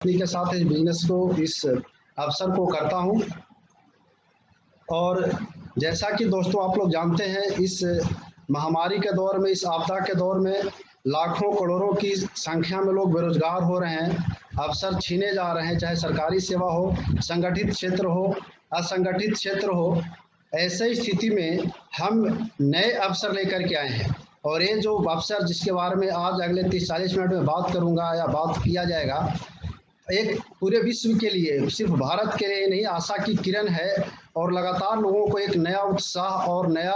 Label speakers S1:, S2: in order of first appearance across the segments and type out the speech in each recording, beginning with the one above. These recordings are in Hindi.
S1: के साथ इस बिजनेस को, इस अवसर को करता हूं। और जैसा कि दोस्तों आप लोग जानते हैं, इस महामारी के दौर में, इस आपदा के दौर में लाखों करोड़ों की संख्या में लोग बेरोजगार हो रहे हैं, अवसर छीने जा रहे हैं, चाहे सरकारी सेवा हो, संगठित क्षेत्र हो, असंगठित क्षेत्र हो। ऐसे स्थिति में हम नए अवसर लेकर के आए हैं, और ये जो अवसर जिसके बारे में आज अगले 30-40 मिनट में बात करूंगा या बात किया जाएगा, एक पूरे विश्व के लिए, सिर्फ भारत के लिए नहीं, आशा की किरण है। और लगातार लोगों को एक नया उत्साह और नया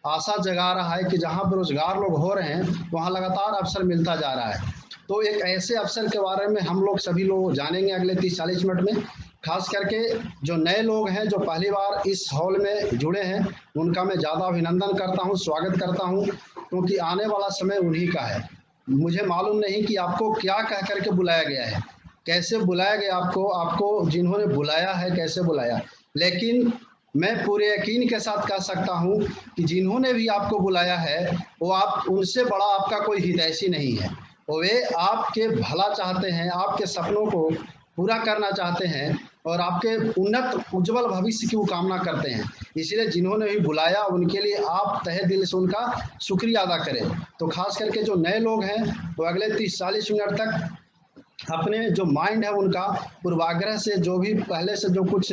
S1: आशा जगा रहा है कि जहां बेरोजगार लोग हो रहे हैं वहां लगातार अवसर मिलता जा रहा है। तो एक ऐसे अवसर के बारे में हम लोग सभी लोग जानेंगे अगले 30-40 मिनट में। खास करके जो नए लोग हैं, जो पहली बार इस हॉल में जुड़े हैं, उनका मैं ज़्यादा अभिनंदन करता हूँ, स्वागत करता हूँ, क्योंकि आने वाला समय उन्हीं का है। मुझे मालूम नहीं कि आपको क्या कह करके बुलाया गया है, कैसे बुलाया गया आपको, आपको जिन्होंने बुलाया है कैसे बुलाया, लेकिन मैं पूरे यकीन के साथ कह सकता हूं कि जिन्होंने भी आपको बुलाया है वो आप उनसे बड़ा आपका कोई हितैषी नहीं है। वे आपके भला चाहते हैं, आपके सपनों को पूरा करना चाहते हैं और आपके उन्नत उज्जवल भविष्य की वो कामना करते हैं। इसलिए जिन्होंने भी बुलाया उनके लिए आप तहे दिल से उनका शुक्रिया अदा करें। तो खास करके जो नए लोग हैं वो अगले 30-40 मिनट तक अपने जो माइंड है उनका पूर्वाग्रह से, जो भी पहले से जो कुछ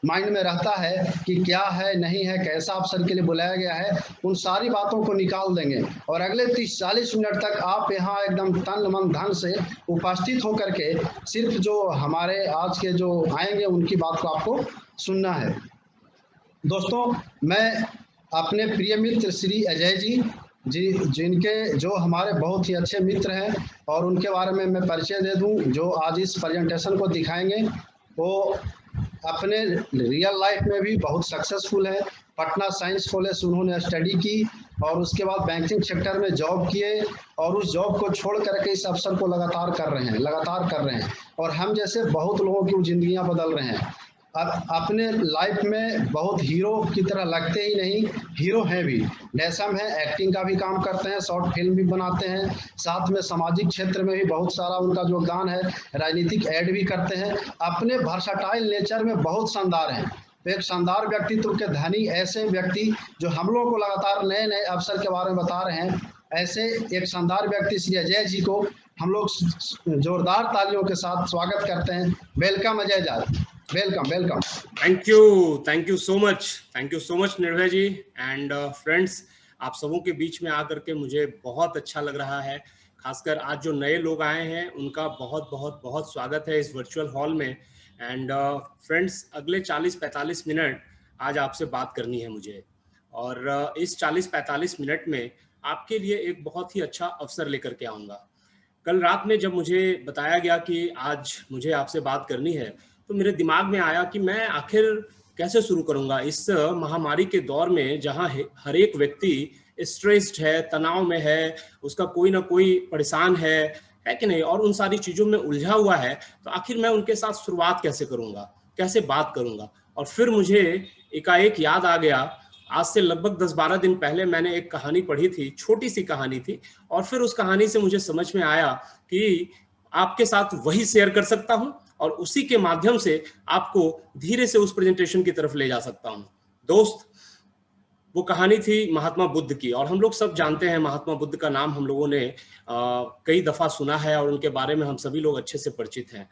S1: माइंड में रहता है कि क्या है नहीं है, कैसा अवसर के लिए बुलाया गया है, उन सारी बातों को निकाल देंगे और अगले 30-40 मिनट तक आप यहाँ एकदम तन मन धन से उपस्थित होकर के सिर्फ जो हमारे आज के जो आएंगे उनकी बात को आपको सुनना है। दोस्तों, मैं अपने प्रिय मित्र श्री अजय जी जिनके जो हमारे बहुत ही अच्छे मित्र हैं और उनके बारे में मैं परिचय दे दूं, जो आज इस प्रेजेंटेशन को दिखाएंगे। वो अपने रियल लाइफ में भी बहुत सक्सेसफुल है। पटना साइंस कॉलेज से उन्होंने स्टडी की और उसके बाद बैंकिंग सेक्टर में जॉब किए और उस जॉब को छोड़ करके इस अवसर को लगातार कर रहे हैं और हम जैसे बहुत लोगों की जिंदगियां बदल रहे हैं। अब अपने लाइफ में बहुत हीरो की तरह लगते ही नहीं, हीरो हैं भी, डैसम है, एक्टिंग का भी काम करते हैं, शॉर्ट फिल्म भी बनाते हैं, साथ में सामाजिक क्षेत्र में भी बहुत सारा उनका योगदान है, राजनीतिक ऐड भी करते हैं। अपने वर्सटाइल नेचर में बहुत शानदार हैं। तो एक शानदार व्यक्तित्व के धनी ऐसे व्यक्ति जो हम लोगों को लगातार नए नए अवसर के बारे में बता रहे हैं, ऐसे एक शानदार व्यक्ति श्री अजय जी को हम लोग जोरदार तालियों के साथ स्वागत करते हैं। Welcome Ajay ji, welcome welcome.
S2: Thank you so much Nirbhay ji and friends, आप सबों के बीच में आकर के मुझे बहुत अच्छा लग रहा है। खासकर आज जो नए लोग आए हैं उनका बहुत बहुत बहुत स्वागत है इस वर्चुअल हॉल में। एंड फ्रेंड्स, अगले 40-45 मिनट आज आपसे बात करनी है मुझे, और इस 40-45 मिनट में आपके लिए एक बहुत ही अच्छा अवसर लेकर के आऊँगा। कल रात में जब मुझे बताया गया कि आज मुझे आपसे बात करनी है, तो मेरे दिमाग में आया कि मैं आखिर कैसे शुरू करूंगा इस महामारी के दौर में, जहां हर एक व्यक्ति स्ट्रेस्ड है, तनाव में है, उसका कोई ना कोई परेशान है कि नहीं, और उन सारी चीज़ों में उलझा हुआ है। तो आखिर मैं उनके साथ शुरुआत कैसे करूंगा, कैसे बात करूंगा। और फिर मुझे एकाएक याद आ गया, आज से लगभग 10-12 दिन पहले मैंने एक कहानी पढ़ी थी, छोटी सी कहानी थी, और फिर उस कहानी से मुझे समझ में आया कि आपके साथ वही शेयर कर सकता हूं और उसी के माध्यम से आपको धीरे से उस प्रेजेंटेशन की तरफ ले जा सकता हूं। दोस्त, वो कहानी थी महात्मा बुद्ध की, और हम लोग सब जानते हैं महात्मा बुद्ध का नाम हम लोगों ने कई दफा सुना है और उनके बारे में हम सभी लोग अच्छे से परिचित हैं।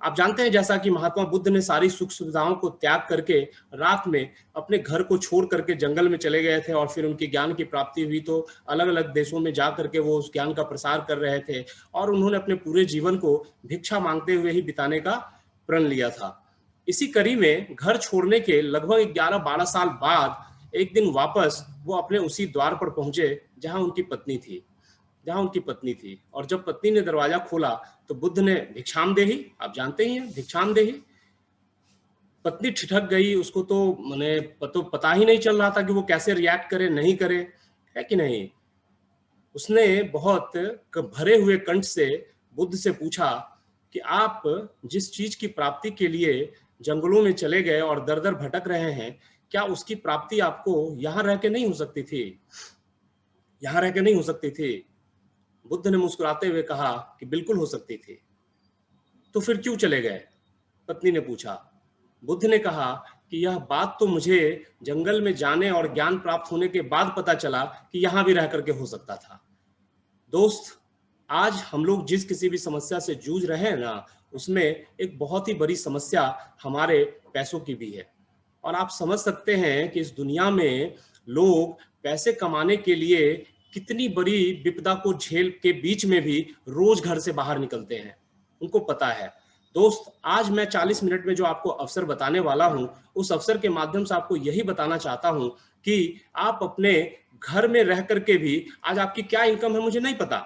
S2: आप जानते हैं जैसा कि महात्मा बुद्ध ने सारी सुख सुविधाओं को त्याग करके रात में अपने घर को छोड़ करके जंगल में चले गए थे, और फिर उनकी ज्ञान की प्राप्ति हुई तो अलग अलग देशों में जा करके वो उस ज्ञान का प्रसार कर रहे थे, और उन्होंने अपने पूरे जीवन को भिक्षा मांगते हुए ही बिताने का प्रण लिया था। इसी कड़ी में घर छोड़ने के लगभग 11-12 साल बाद एक दिन वापस वो अपने उसी द्वार पर पहुंचे जहां उनकी पत्नी थी। और जब पत्नी ने दरवाजा खोला तो बुद्ध ने भिक्षाम देही, आप जानते ही हैं भिक्षाम देही। पत्नी ठिठक गई, उसको तो मैंने पता ही नहीं चल रहा था कि वो कैसे रिएक्ट करे, नहीं करे, है कि नहीं। उसने बहुत भरे हुए कंठ से बुद्ध से पूछा कि आप जिस चीज की प्राप्ति के लिए जंगलों में चले गए और दर दर भटक रहे हैं, क्या उसकी प्राप्ति आपको यहाँ रह के नहीं हो सकती थी? बुद्ध ने मुस्कुराते हुए कहा कि बिल्कुल हो सकती थी। तो फिर क्यों चले गए? पत्नी ने पूछा। बुद्ध ने कहा कि यह बात तो मुझे जंगल में जाने और ज्ञान प्राप्त होने के बाद पता चला कि यहां भी रह करके हो सकता था। दोस्त, आज हम लोग जिस किसी भी समस्या से जूझ रहे हैं ना, उसमें एक बहुत ही बड़ी समस्या हमारे पैसों की भी है। और आप समझ सकते हैं कि इस दुनिया में लोग पैसे कमाने के लिए कितनी बड़ी विपदा को झेल के बीच में भी रोज घर से बाहर निकलते हैं, उनको पता है। दोस्त, आज मैं 40 मिनट में जो आपको अवसर बताने वाला हूं, उस अवसर के माध्यम से आपको यही बताना चाहता हूं कि आप अपने घर में रह करके भी, आज आपकी क्या इनकम है मुझे नहीं पता,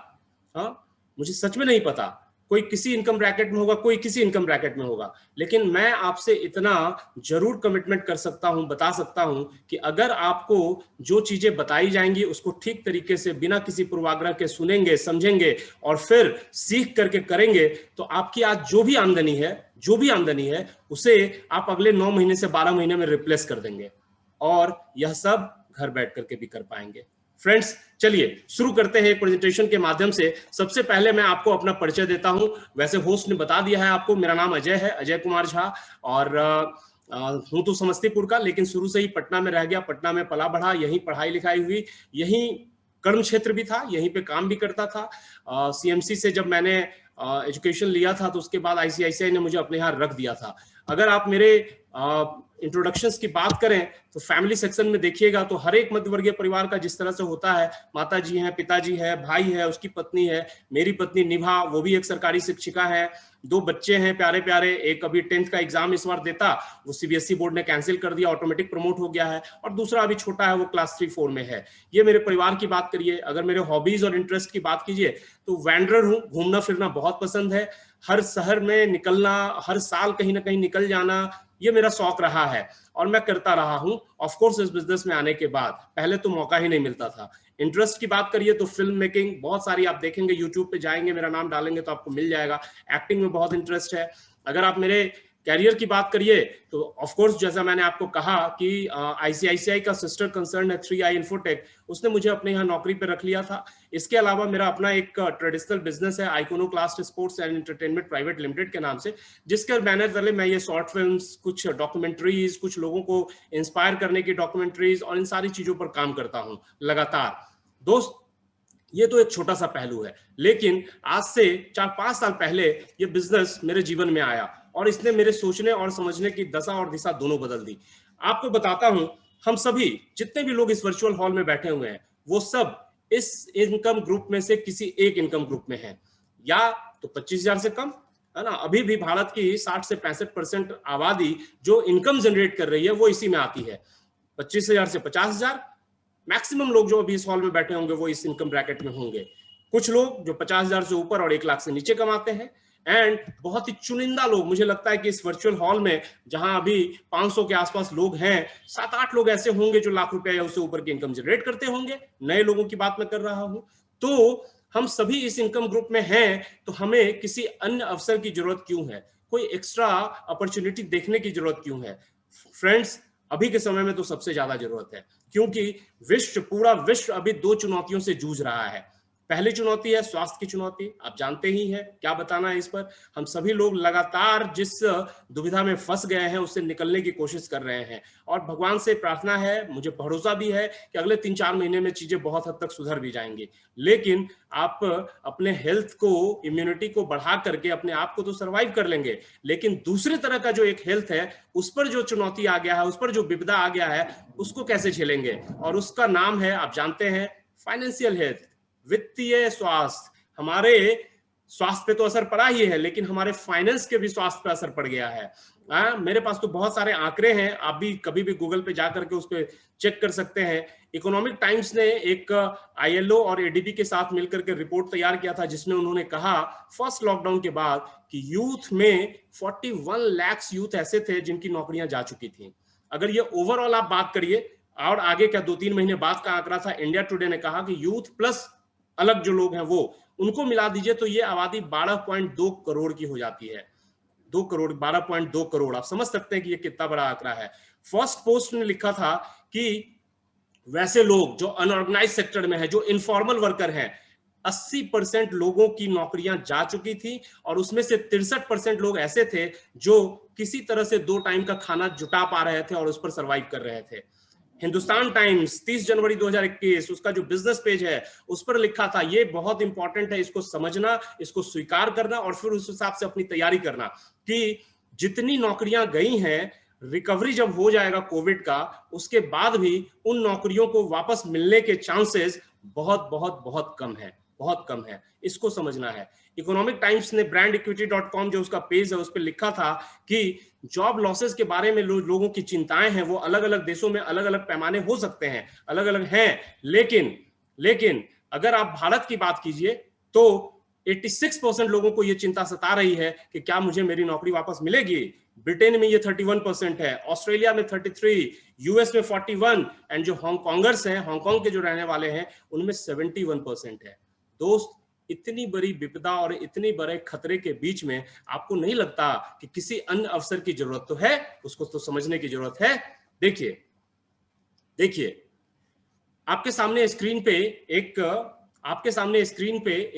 S2: हाँ, मुझे सच में नहीं पता। कोई किसी इनकम ब्रैकेट में होगा, कोई किसी इनकम ब्रैकेट में होगा, लेकिन मैं आपसे इतना जरूर कमिटमेंट कर सकता हूं, बता सकता हूं कि अगर आपको जो चीजें बताई जाएंगी उसको ठीक तरीके से बिना किसी पूर्वाग्रह के सुनेंगे, समझेंगे और फिर सीख करके करेंगे, तो आपकी आज जो भी आमदनी है उसे आप अगले 9 महीने से 12 महीने में रिप्लेस कर देंगे, और यह सब घर बैठ करके भी कर पाएंगे। फ्रेंड्स, चलिए शुरू करते हैं एक प्रेजेंटेशन के माध्यम से। सबसे पहले मैं आपको अपना परिचय देता हूं। वैसे होस्ट ने बता दिया है आपको, मेरा नाम अजय है, अजय कुमार झा, और हूं तो समस्तीपुर का, लेकिन शुरू से ही पटना में रह गया, पटना में पला बढ़ा, यहीं पढ़ाई लिखाई हुई, यहीं कर्म क्षेत्र भी था, यहीं पे काम भी करता था। सीएमसी से जब मैंने एजुकेशन लिया था तो उसके बाद आईसीआईसीआई ने मुझे अपने यहाँ रख दिया था। अगर आप मेरे इंट्रोडक्शंस की बात करें तो फैमिली सेक्शन में देखिएगा तो हर एक मध्यवर्गीय परिवार का जिस तरह से होता है, माता जी हैं, पिताजी है, भाई है, उसकी पत्नी है, मेरी पत्नी निभा, वो भी एक सरकारी शिक्षिका है, 2 बच्चे हैं प्यारे प्यारे, एक अभी 10th का एग्जाम इस बार देता, वो सीबीएसई बोर्ड ने कैंसिल कर दिया, ऑटोमेटिक प्रमोट हो गया है, और दूसरा अभी छोटा है, वो क्लास 3-4 में है। ये मेरे परिवार की बात करिए। अगर मेरे हॉबीज और इंटरेस्ट की बात कीजिए तो वैंडरर हूँ, घूमना फिरना बहुत पसंद है, हर शहर में निकलना, हर साल कहीं ना कहीं निकल जाना, ये मेरा शौक रहा है और मैं करता रहा हूं। ऑफ कोर्स इस बिजनेस में आने के बाद पहले तो मौका ही नहीं मिलता था। इंटरेस्ट की बात करिए तो फिल्म मेकिंग बहुत सारी आप देखेंगे, यूट्यूब पे जाएंगे, मेरा नाम डालेंगे तो आपको मिल जाएगा। एक्टिंग में बहुत इंटरेस्ट है। अगर आप मेरे कैरियर की बात करिए तो ऑफ कोर्स जैसा मैंने आपको कहा कि आईसीआईसीआई का सिस्टर कंसर्न है 3i इन्फोटेक, उसने मुझे अपने यहाँ नौकरी पे रख लिया था। इसके अलावा मेरा अपना एक ट्रेडिशनल बिजनेस है, iconoclast sports and entertainment private limited के नाम से, जिसके बैनर तले मैं ये शॉर्ट फिल्म्स, कुछ डॉक्यूमेंट्रीज, कुछ लोगों को इंस्पायर करने की डॉक्यूमेंट्रीज और इन सारी चीजों पर काम करता हूँ लगातार। दोस्त, ये तो एक छोटा सा पहलू है, लेकिन आज से 4-5 साल पहले ये बिजनेस मेरे जीवन में आया और इसने मेरे सोचने और समझने की दशा और दिशा दोनों बदल दी। आपको बताता हूं, हम सभी जितने भी लोग इस वर्चुअल हॉल में बैठे हुए हैं, वो सब इस इनकम ग्रुप में से किसी एक इनकम ग्रुप में हैं, या तो 25,000 से कम, है ना। अभी भी भारत की 60 से 65% आबादी जो इनकम जनरेट कर रही है वो इसी में आती है। 25,000 से 50,000, मैक्सिमम लोग जो अभी इस हॉल में बैठे होंगे वो इस इनकम ब्रैकेट में होंगे। कुछ लोग जो 50,000 से ऊपर और 1 लाख से नीचे कमाते हैं, एंड बहुत ही चुनिंदा लोग, मुझे लगता है कि इस वर्चुअल हॉल में जहां अभी 500 के आसपास लोग हैं, 7-8 लोग ऐसे होंगे जो लाख रुपया या उससे ऊपर की इनकम जनरेट करते होंगे। नए लोगों की बात मैं कर रहा हूं। तो हम सभी इस इनकम ग्रुप में हैं, तो हमें किसी अन्य अवसर की जरूरत क्यों है, कोई एक्स्ट्रा अपॉर्चुनिटी देखने की जरूरत क्यों है? फ्रेंड्स, अभी के समय में तो सबसे ज्यादा जरूरत है, क्योंकि पूरा विश्व अभी 2 चुनौतियों से जूझ रहा है। पहली चुनौती है स्वास्थ्य की चुनौती, आप जानते ही हैं, क्या बताना है इस पर। हम सभी लोग लगातार जिस दुविधा में फंस गए हैं उससे निकलने की कोशिश कर रहे हैं, और भगवान से प्रार्थना है, मुझे भरोसा भी है कि अगले 3-4 महीने में चीजें बहुत हद तक सुधर भी जाएंगी। लेकिन आप अपने हेल्थ को, इम्यूनिटी को बढ़ा करके अपने आप को तो सर्वाइव कर लेंगे, लेकिन दूसरे तरह का जो एक हेल्थ है, उस पर जो चुनौती आ गया है, उस पर जो विपदा आ गया है, उसको कैसे झेलेंगे? और उसका नाम है, आप जानते हैं, फाइनेंशियल हेल्थ, वित्तीय स्वास्थ्य। हमारे स्वास्थ्य पे तो असर पड़ा ही है, लेकिन हमारे फाइनेंस के भी स्वास्थ्य पे असर पड़ गया है। मेरे पास तो बहुत सारे आंकड़े हैं, आप भी कभी भी गूगल पे जाकर के उस पर चेक कर सकते हैं। इकोनॉमिक टाइम्स ने एक आईएलओ और एडीबी के साथ मिलकर के रिपोर्ट तैयार किया था, जिसमें उन्होंने कहा फर्स्ट लॉकडाउन के बाद कि यूथ में 41 लाख यूथ ऐसे थे जिनकी नौकरियां जा चुकी थी। अगर ये ओवरऑल आप बात करिए, और आगे क्या 2-3 महीने बाद का आंकड़ा था, इंडिया टुडे ने कहा कि यूथ प्लस अलग जो लोग हैं वो, उनको मिला दीजिए तो ये आबादी 12.2 करोड़ की हो जाती है। 2 करोड़, 12.2 करोड़, आप समझ सकते हैं कि ये कितना बड़ा आंकड़ा है। फर्स्ट पोस्ट ने लिखा था कि वैसे लोग जो अनऑर्गेनाइज सेक्टर में है, जो इनफॉर्मल वर्कर हैं, 80% लोगों की नौकरियां जा चुकी थी और उसमें से 63% लोग ऐसे थे जो किसी तरह से 2 टाइम का खाना जुटा पा रहे थे और उस पर सरवाइव कर रहे थे। हिंदुस्तान टाइम्स 30 जनवरी 2021 उसका जो बिजनेस पेज है उस पर लिखा था, ये बहुत इंपॉर्टेंट है, इसको समझना, इसको स्वीकार करना और फिर उस हिसाब से अपनी तैयारी करना कि जितनी नौकरियां गई हैं, रिकवरी जब हो जाएगा कोविड का, उसके बाद भी उन नौकरियों को वापस मिलने के चांसेस बहुत बहुत बहुत कम है, बहुत कम है। इसको समझना है। इकोनॉमिक टाइम्स ने brandequity.com जो उसका पेज है उस पर लिखा था कि जॉब लॉसेस के बारे में लोगों की चिंताएं हैं, वो अलग अलग देशों में अलग अलग पैमाने हो सकते हैं, अलग अलग हैं, लेकिन अगर आप भारत की बात कीजिए तो 86% लोगों को यह चिंता सता रही है कि क्या मुझे मेरी नौकरी वापस मिलेगी। ब्रिटेन में ये 31% है, ऑस्ट्रेलिया में 33, यूएस में 41 एंड जो हांगकांगर्स हैं, हांगकांग के जो रहने वाले हैं, उनमें 71% है। दोस्त, इतनी बड़ी विपदा और इतनी बड़े खतरे के बीच में आपको नहीं लगता कि किसी अन्य अवसर की जरूरत तो है, उसको तो समझने की जरूरत है। देखिए आपके सामने स्क्रीन पे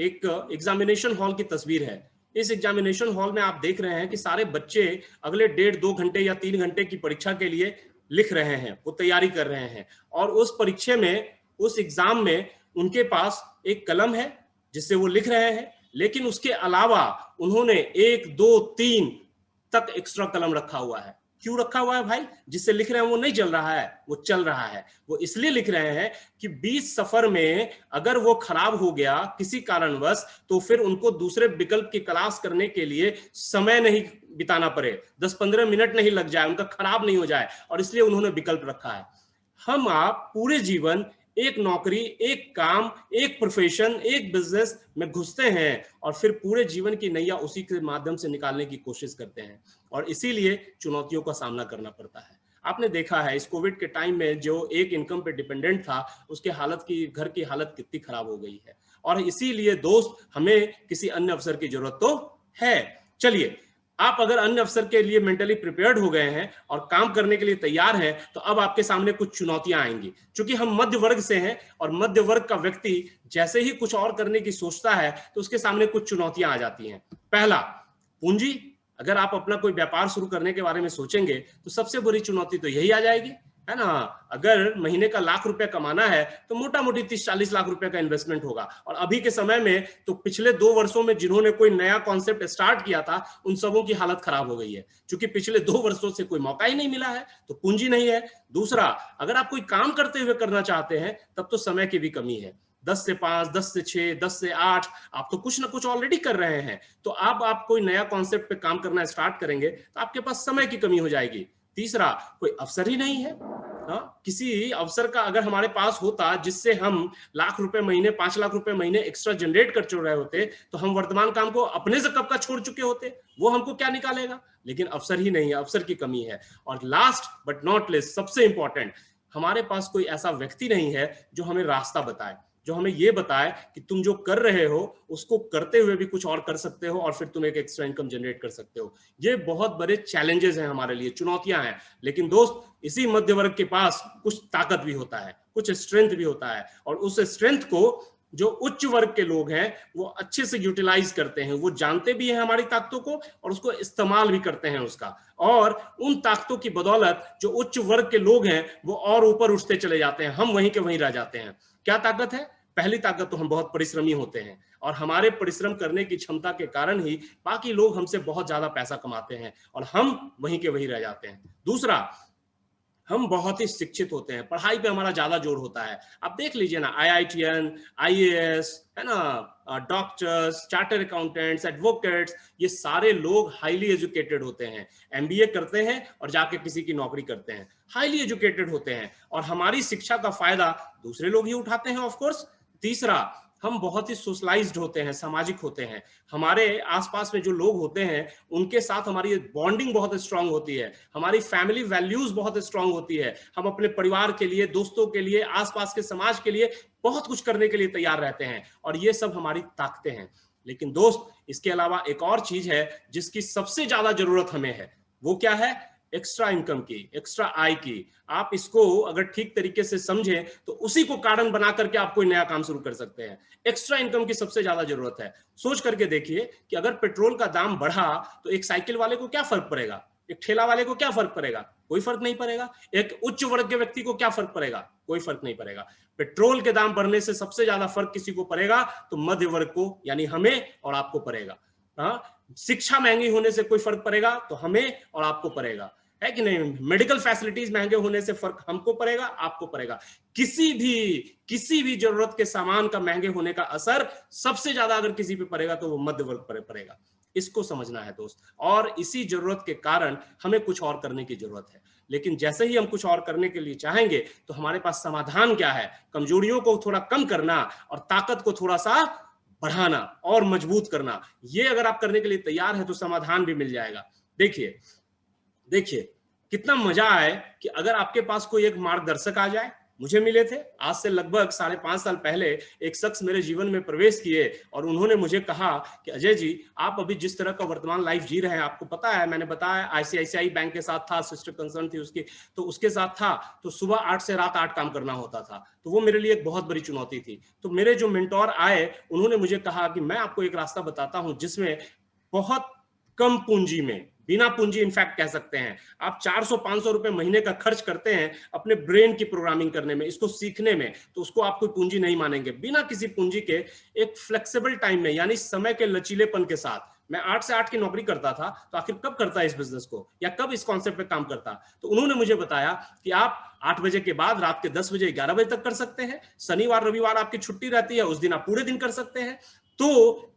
S2: एक एग्जामिनेशन हॉल की तस्वीर है। इस एग्जामिनेशन हॉल में आप देख रहे हैं कि सारे बच्चे अगले 1.5-2 घंटे या 3 घंटे की परीक्षा के लिए लिख रहे हैं, वो तैयारी कर रहे हैं और उस परीक्षा में, उस एग्जाम में उनके पास एक कलम है जिससे वो लिख रहे हैं, लेकिन उसके अलावा उन्होंने 1, 2, 3 तक एक्स्ट्रा कलम रखा हुआ है। क्यों रखा हुआ है भाई? जिससे लिख रहे हैं वो नहीं जल रहा है, वो चल रहा है। वो इसलिए लिख रहे हैं कि 20 सफर में अगर वो खराब हो गया किसी कारणवश तो फिर उनको दूसरे विकल्प की तलाश करने के लिए समय नहीं बिताना पड़े, 10-15 मिनट नहीं लग जाए, उनका खराब नहीं हो जाए, और इसलिए उन्होंने विकल्प रखा है। हम आप पूरे जीवन एक नौकरी, एक काम, एक प्रोफेशन, एक बिजनेस में घुसते हैं और फिर पूरे जीवन की नैया उसी के माध्यम से निकालने की कोशिश करते हैं और इसीलिए चुनौतियों का सामना करना पड़ता है। आपने देखा है इस कोविड के टाइम में जो एक इनकम पे डिपेंडेंट था, उसके घर की हालत कितनी खराब हो गई है, और इसीलिए दोस्त हमें किसी अन्य अवसर की जरूरत तो है। चलिए, आप अगर अन्य अवसर के लिए मेंटली प्रिपेयर्ड हो गए हैं और काम करने के लिए तैयार हैं, तो अब आपके सामने कुछ चुनौतियां आएंगी। क्योंकि हम मध्य वर्ग से हैं और मध्य वर्ग का व्यक्ति जैसे ही कुछ और करने की सोचता है तो उसके सामने कुछ चुनौतियां आ जाती हैं। पहला, पूंजी। अगर आप अपना कोई व्यापार शुरू करने के बारे में सोचेंगे तो सबसे बड़ी चुनौती तो यही आ जाएगी, है ना। अगर महीने का ₹1,00,000 कमाना है तो मोटा मोटी 30-40 लाख रुपए का इन्वेस्टमेंट होगा, और अभी के समय में तो पिछले 2 वर्षों में जिन्होंने कोई नया कॉन्सेप्ट स्टार्ट किया था उन सबों की हालत खराब हो गई है, क्योंकि पिछले 2 वर्षों से कोई मौका ही नहीं मिला है, तो पूंजी नहीं है। दूसरा, अगर आप कोई काम करते हुए करना चाहते हैं तब तो समय की भी कमी है। 10 से 5, 10 से 6, 10 से 8, आप तो कुछ ना कुछ ऑलरेडी कर रहे हैं, तो अब आप कोई नया कॉन्सेप्ट पे काम करना स्टार्ट करेंगे तो आपके पास समय की कमी हो जाएगी। तीसरा, कोई अवसर ही नहीं है। किसी अवसर का अगर हमारे पास होता जिससे हम ₹1,00,000 महीने, ₹5,00,000 महीने एक्स्ट्रा जनरेट कर रहे होते, तो हम वर्तमान काम को अपने से कब का छोड़ चुके होते, वो हमको क्या निकालेगा। लेकिन अवसर ही नहीं है, अवसर की कमी है। और लास्ट बट नॉट लिस्ट, सबसे इंपॉर्टेंट, हमारे पास कोई ऐसा व्यक्ति नहीं है जो हमें रास्ता बताए, जो हमें ये बताए कि तुम जो कर रहे हो उसको करते हुए भी कुछ और कर सकते हो और फिर तुम एक एक्स्ट्रा इनकम जनरेट कर सकते हो। ये बहुत बड़े चैलेंजेस हैं हमारे लिए, चुनौतियां हैं। लेकिन दोस्त, इसी मध्य वर्ग के पास कुछ ताकत भी होता है, कुछ स्ट्रेंथ भी होता है, और उस स्ट्रेंथ को जो उच्च वर्ग के लोग हैं वो अच्छे से यूटिलाइज करते हैं। वो जानते भी हैं हमारी ताकतों को और उसको इस्तेमाल भी करते हैं उसका, और उन ताकतों की बदौलत जो उच्च वर्ग के लोग हैं वो और ऊपर उठते चले जाते हैं, हम वहीं के वहीं रह जाते हैं। क्या ताकत है? पहली ताकत तो हम बहुत परिश्रमी होते हैं और हमारे परिश्रम करने की क्षमता के कारण ही बाकी लोग हमसे बहुत ज्यादा पैसा कमाते हैं और हम वहीं के वहीं रह जाते हैं। दूसरा, हम बहुत ही शिक्षित होते हैं, पढ़ाई पे हमारा ज्यादा जोर होता है। आप देख लीजिए ना, IITian, IAS, है ना, डॉक्टर्स, चार्टर अकाउंटेंट्स, एडवोकेट्स, ये सारे लोग हाईली एजुकेटेड होते हैं, MBA करते हैं और जाके किसी की नौकरी करते हैं, हाईली एजुकेटेड होते हैं, और हमारी शिक्षा का फायदा दूसरे लोग ही उठाते हैं, ऑफ कोर्स। तीसरा, हम बहुत ही सोशलाइज्ड होते हैं, सामाजिक होते हैं। हमारे आसपास में जो लोग होते हैं उनके साथ हमारी बॉन्डिंग बहुत स्ट्रांग होती है, हमारी फैमिली वैल्यूज बहुत स्ट्रांग होती है। हम अपने परिवार के लिए, दोस्तों के लिए, आसपास के समाज के लिए बहुत कुछ करने के लिए तैयार रहते हैं, और ये सब हमारी ताकतें हैं। लेकिन दोस्त, इसके अलावा एक और चीज है जिसकी सबसे ज्यादा जरूरत हमें है। वो क्या है? एक्स्ट्रा इनकम की, एक्स्ट्रा आय की। आप इसको अगर ठीक तरीके से समझें तो उसी को कारण बना करके आप कोई नया काम शुरू कर सकते हैं। एक्स्ट्रा इनकम की सबसे ज्यादा जरूरत है। सोच करके देखिए कि अगर पेट्रोल का दाम बढ़ा तो एक साइकिल वाले को क्या फर्क पड़ेगा, एक ठेला वाले को क्या फर्क पड़ेगा? कोई फर्क नहीं पड़ेगा। एक उच्च वर्ग के व्यक्ति को क्या फर्क पड़ेगा? कोई फर्क नहीं पड़ेगा। पेट्रोल के दाम बढ़ने से सबसे ज्यादा फर्क किसी को पड़ेगा तो मध्य वर्ग को, यानी हमें और आपको पड़ेगा। शिक्षा महंगी होने से कोई फर्क पड़ेगा तो हमें और आपको पड़ेगा, है कि नहीं? मेडिकल फैसिलिटीज महंगे होने से फर्क हमको पड़ेगा, आपको पड़ेगा। किसी भी जरूरत के सामान का महंगे होने का असर सबसे ज्यादा अगर किसी पे पड़ेगा तो वो मध्य वर्ग पर पड़ेगा। इसको समझना है दोस्त। और इसी जरूरत के कारण हमें कुछ और करने की जरूरत है। लेकिन जैसे ही हम कुछ और करने के लिए चाहेंगे तो हमारे पास समाधान क्या है? कमजोरियों को थोड़ा कम करना और ताकत को थोड़ा सा बढ़ाना और मजबूत करना। ये अगर आप करने के लिए तैयार है तो समाधान भी मिल जाएगा। देखिए कितना मजा आए कि अगर आपके पास कोई एक मार्गदर्शक आ जाए। मुझे मिले थे आज से लगभग 5.5 साल पहले, एक शख्स मेरे जीवन में प्रवेश किए और उन्होंने मुझे कहा कि अजय जी, आप अभी जिस तरह का वर्तमान लाइफ जी रहे हैं, आपको पता है, मैंने बताया आईसीआईसीआई बैंक के साथ था, सिस्टर कंसर्न थी उसकी, तो उसके साथ था, तो सुबह 8 से रात 8 काम करना होता था। तो वो मेरे लिए एक बहुत बड़ी चुनौती थी। तो मेरे जो मेंटोर आए उन्होंने मुझे कहा कि मैं आपको एक रास्ता बताता हूं जिसमें बहुत कम पूंजी में, बिना पूंजी इनफैक्ट कह सकते हैं, आप 400-500 रुपए महीने का खर्च करते हैं अपने ब्रेन की प्रोग्रामिंग करने में, इसको सीखने में, तो उसको आप कोई पूंजी नहीं मानेंगे। बिना किसी पूंजी के एक फ्लेक्सिबल टाइम में, यानी समय के लचीलेपन के साथ, मैं 8 से 8 की नौकरी करता था, तो आखिर कब करता इस बिजनेस को, या कब इस कॉन्सेप्ट पे काम करता? तो उन्होंने मुझे बताया कि आप 8 बजे के बाद रात के 10 बजे 11 बजे तक कर सकते हैं, शनिवार रविवार आपकी छुट्टी रहती है, उस दिन आप पूरे दिन कर सकते हैं। तो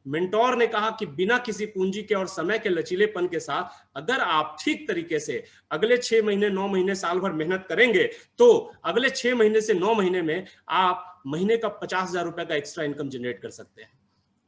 S2: मेंटोर ने कहा कि बिना किसी पूंजी के और समय के लचीलेपन के साथ अगर आप ठीक तरीके से अगले 6 महीने 9 महीने साल भर मेहनत करेंगे तो अगले 6 महीने से 9 महीने में आप महीने का 50,000 रुपए का एक्स्ट्रा इनकम जनरेट कर सकते हैं।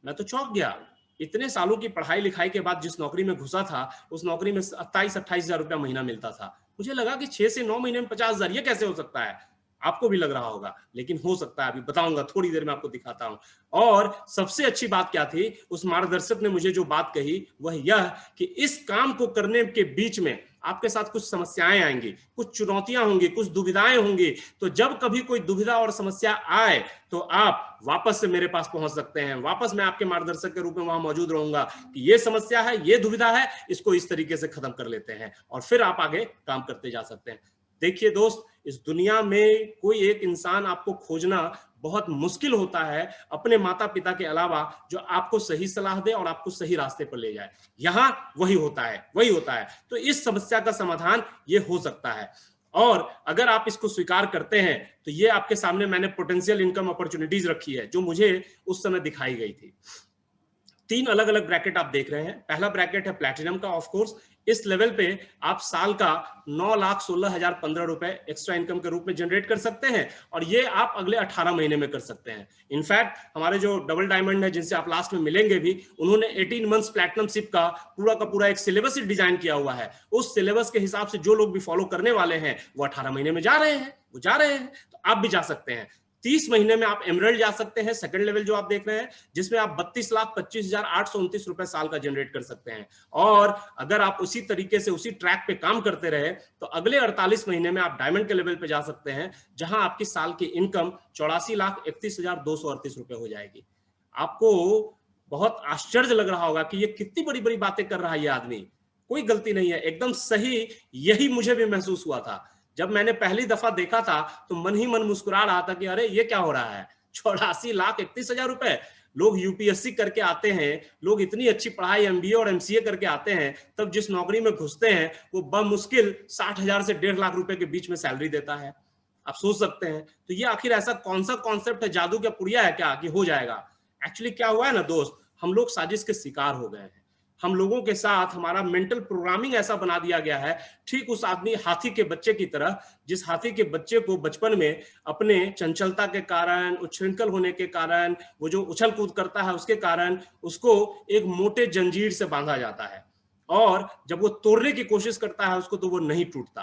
S2: मैं तो चौंक गया। इतने सालों की पढ़ाई लिखाई के बाद जिस नौकरी में घुसा था, उस नौकरी में 27-28,000 रुपया महीना मिलता था। मुझे लगा कि 6 से 9 महीने में 50,000, ये कैसे हो सकता है? आपको भी लग रहा होगा, लेकिन हो सकता है, अभी बताऊंगा, थोड़ी देर में आपको दिखाता हूं। और सबसे अच्छी बात क्या थी, उस मार्गदर्शक ने मुझे जो बात कही वह यह कि इस काम को करने के बीच में आपके साथ कुछ समस्याएं आएंगी, कुछ चुनौतियां होंगी, कुछ दुविधाएं होंगी। तो जब कभी कोई दुविधा और समस्या आए तो आप वापस से मेरे पास पहुंच सकते हैं। वापस मैं आपके मार्गदर्शक के रूप में वहां मौजूद रहूंगा कि ये समस्या है, ये दुविधा है, इसको इस तरीके से खत्म कर लेते हैं और फिर आप आगे काम करते जा सकते हैं। देखिए दोस्त, इस दुनिया में कोई एक इंसान आपको खोजना बहुत मुश्किल होता है अपने माता पिता के अलावा, जो आपको सही सलाह दे और आपको सही रास्ते पर ले जाए। यहां वही होता है। तो इस समस्या का समाधान ये हो सकता है, और अगर आप इसको स्वीकार करते हैं तो ये आपके सामने मैंने पोटेंशियल इनकम अपॉर्चुनिटीज रखी है जो मुझे उस समय दिखाई गई थी। 3 अलग अलग ब्रैकेट आप देख रहे हैं। पहला ब्रैकेट है प्लैटिनम का। ऑफ कोर्स इस लेवल पे आप साल का 9,16,015 रुपए एक्स्ट्रा इनकम के रूप में जनरेट कर सकते हैं, और ये आप अगले 18 महीने में कर सकते हैं। इनफैक्ट हमारे जो डबल डायमंड है, जिनसे आप लास्ट में मिलेंगे भी, उन्होंने 18 मंथ्स प्लैटिनमशिप का पूरा एक सिलेबस ही डिजाइन किया हुआ है। उस सिलेबस के हिसाब से जो लोग भी फॉलो करने वाले हैं वो 18 महीने में जा रहे हैं, तो आप भी जा सकते हैं। 30 महीने में आप एमरल्ड जा सकते हैं, सेकंड लेवल जो आप देख रहे हैं, जिसमें आप 32,25,829 रुपए साल का जनरेट कर सकते हैं। और अगर आप उसी तरीके से उसी ट्रैक पे काम करते रहे तो अगले 48 महीने में आप डायमंड के लेवल पे जा सकते हैं, जहां आपकी साल की इनकम 84,31,238 रुपए हो जाएगी। आपको बहुत आश्चर्य लग रहा होगा कि ये कितनी बड़ी बड़ी बातें कर रहा है ये आदमी। कोई गलती नहीं है, एकदम सही। यही मुझे भी महसूस हुआ था जब मैंने पहली दफा देखा था, तो मन ही मन मुस्कुरा रहा था कि अरे ये क्या हो रहा है, 84,31,000 रुपए। लोग यूपीएससी करके आते हैं, लोग इतनी अच्छी पढ़ाई एमबीए और एमसीए करके आते हैं, तब जिस नौकरी में घुसते हैं वो बमुश्किल 60,000 से 1.5 लाख रुपए के बीच में सैलरी देता है। आप सोच सकते हैं, तो ये आखिर ऐसा कौन सा कॉन्सेप्ट है, जादू क्या पुड़िया है क्या कि हो जाएगा? एक्चुअली क्या हुआ है ना दोस्त, हम लोग साजिश के शिकार हो गए हैं। हम लोगों के साथ हमारा मेंटल प्रोग्रामिंग ऐसा बना दिया गया है, ठीक उस आदमी हाथी के बच्चे की तरह, जिस हाथी के बच्चे को बचपन में अपने चंचलता के कारण, उच्छृंखल होने के कारण, वो जो उछल कूद करता है उसके कारण उसको एक मोटे जंजीर से बांधा जाता है, और जब वो तोड़ने की कोशिश करता है उसको, तो वो नहीं टूटता।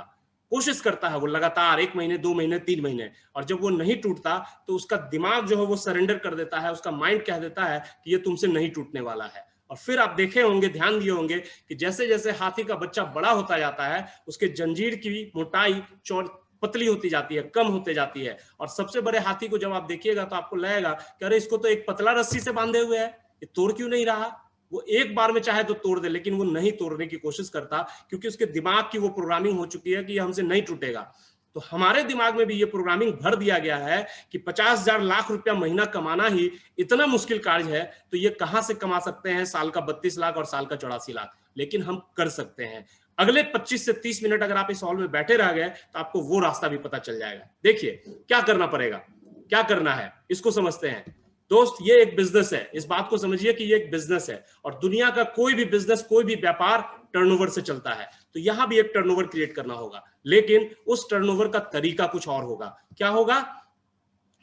S2: कोशिश करता है वो लगातार 1 महीने 2 महीने 3 महीने, और जब वो नहीं टूटता तो उसका दिमाग जो है वो सरेंडर कर देता है, उसका माइंड कह देता है कि ये तुमसे नहीं टूटने वाला है। और फिर आप देखे होंगे, ध्यान दिए होंगे कि जैसे जैसे हाथी का बच्चा बड़ा होता जाता है, उसके जंजीर की मोटाई पतली होती जाती है, कम होते जाती है। और सबसे बड़े हाथी को जब आप देखिएगा तो आपको लगेगा कि अरे इसको तो एक पतला रस्सी से बांधे हुए है, ये तोड़ क्यों नहीं रहा। वो एक बार में चाहे तो तोड़ दे, लेकिन वो नहीं तोड़ने की कोशिश करता, क्योंकि उसके दिमाग की वो प्रोग्रामिंग हो चुकी है कि ये हमसे नहीं टूटेगा। तो हमारे दिमाग में भी ये प्रोग्रामिंग भर दिया गया है कि 50,000 लाख रुपया महीना कमाना ही इतना मुश्किल कार्य है, तो ये कहां से कमा सकते हैं साल का 32 लाख और साल का 84 लाख, लेकिन हम कर सकते हैं। अगले 25 से 30 मिनट अगर आप इस हॉल में बैठे रह गए तो आपको वो रास्ता भी पता चल जाएगा। देखिए क्या करना पड़ेगा, क्या करना है, इसको समझते हैं। दोस्त, ये एक बिजनेस है, इस बात को समझिए कि ये एक बिजनेस है, और दुनिया का कोई भी बिजनेस, कोई भी व्यापार टर्नओवर से चलता है। तो यहां भी एक टर्नओवर क्रिएट करना होगा, लेकिन उस टर्नओवर का तरीका कुछ और होगा। क्या होगा?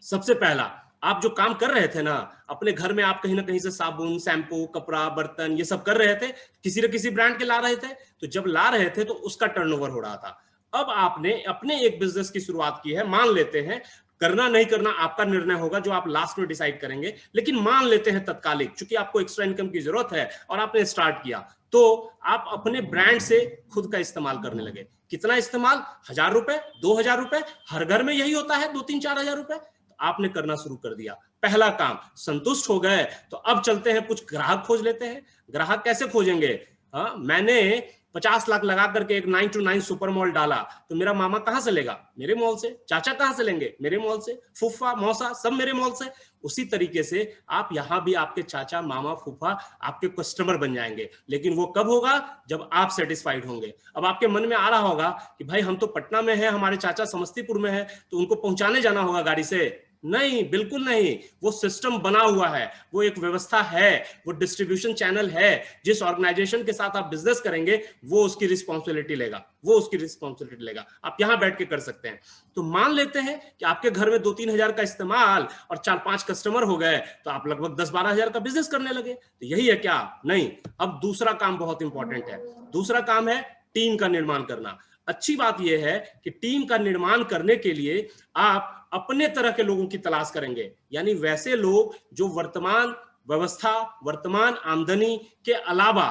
S2: सबसे पहला, आप जो काम कर रहे थे ना अपने घर में, आप कहीं ना कहीं से साबुन, शैम्पू, कपड़ा, बर्तन ये सब कर रहे थे, किसी न किसी ब्रांड के ला रहे थे। तो जब ला रहे थे तो उसका टर्नओवर हो रहा था। अब आपने अपने एक बिजनेस की शुरुआत की है, मान लेते हैं, करना नहीं करना आपका निर्णय होगा जो आप लास्ट में डिसाइड करेंगे, लेकिन मान लेते हैं तत्कालिक, चूंकि आपको एक्स्ट्रा इनकम की जरूरत है और आपने स्टार्ट किया, तो आप अपने ब्रांड से खुद का इस्तेमाल करने लगे। कितना इस्तेमाल? 1,000 रुपए, 2,000 रुपए, हर घर में यही होता है, 2-3-4,000 रुपए। आपने करना शुरू कर दिया। पहला काम, संतुष्ट हो गए तो अब चलते हैं कुछ ग्राहक खोज लेते हैं। ग्राहक कैसे खोजेंगे? मैंने 50 लाख लगा करके एक 9 to 9 सुपर मॉल डाला, तो मेरा मामा कहां से लेगा? मेरे मॉल से। चाचा कहां से लेंगे? मेरे मॉल से। फूफा, मौसा सब मेरे मॉल से। उसी तरीके से आप यहां भी आपके चाचा, मामा, फूफा आपके कस्टमर बन जाएंगे, लेकिन वो कब होगा? जब आप सेटिस्फाइड होंगे। अब आपके मन में आ रहा होगा कि भाई हम तो पटना में हैं, हमारे चाचा समस्तीपुर में है, तो उनको पहुंचाने जाना होगा गाड़ी से। नहीं, बिल्कुल नहीं। वो सिस्टम बना हुआ है, वो एक व्यवस्था है, वो डिस्ट्रीब्यूशन चैनल है। जिस ऑर्गेनाइजेशन के साथ आप बिजनेस करेंगे वो उसकी रिस्पॉन्सिबिलिटी लेगा, वो उसकी रिस्पॉन्सिबिलिटी लेगा। आप यहां बैठ के कर सकते हैं। तो मान लेते हैं कि आपके घर में 2-3 हजार का इस्तेमाल और 4-5 कस्टमर हो गए, तो आप लगभग 10-12 हजार का बिजनेस करने लगे। तो यही है क्या? नहीं। अब दूसरा काम बहुत इंपॉर्टेंट है। दूसरा काम है टीम का निर्माण करना। अच्छी बात यह है कि टीम का निर्माण करने के लिए आप अपने तरह के लोगों की तलाश करेंगे, यानी वैसे लोग जो वर्तमान व्यवस्था, वर्तमान आमदनी के अलावा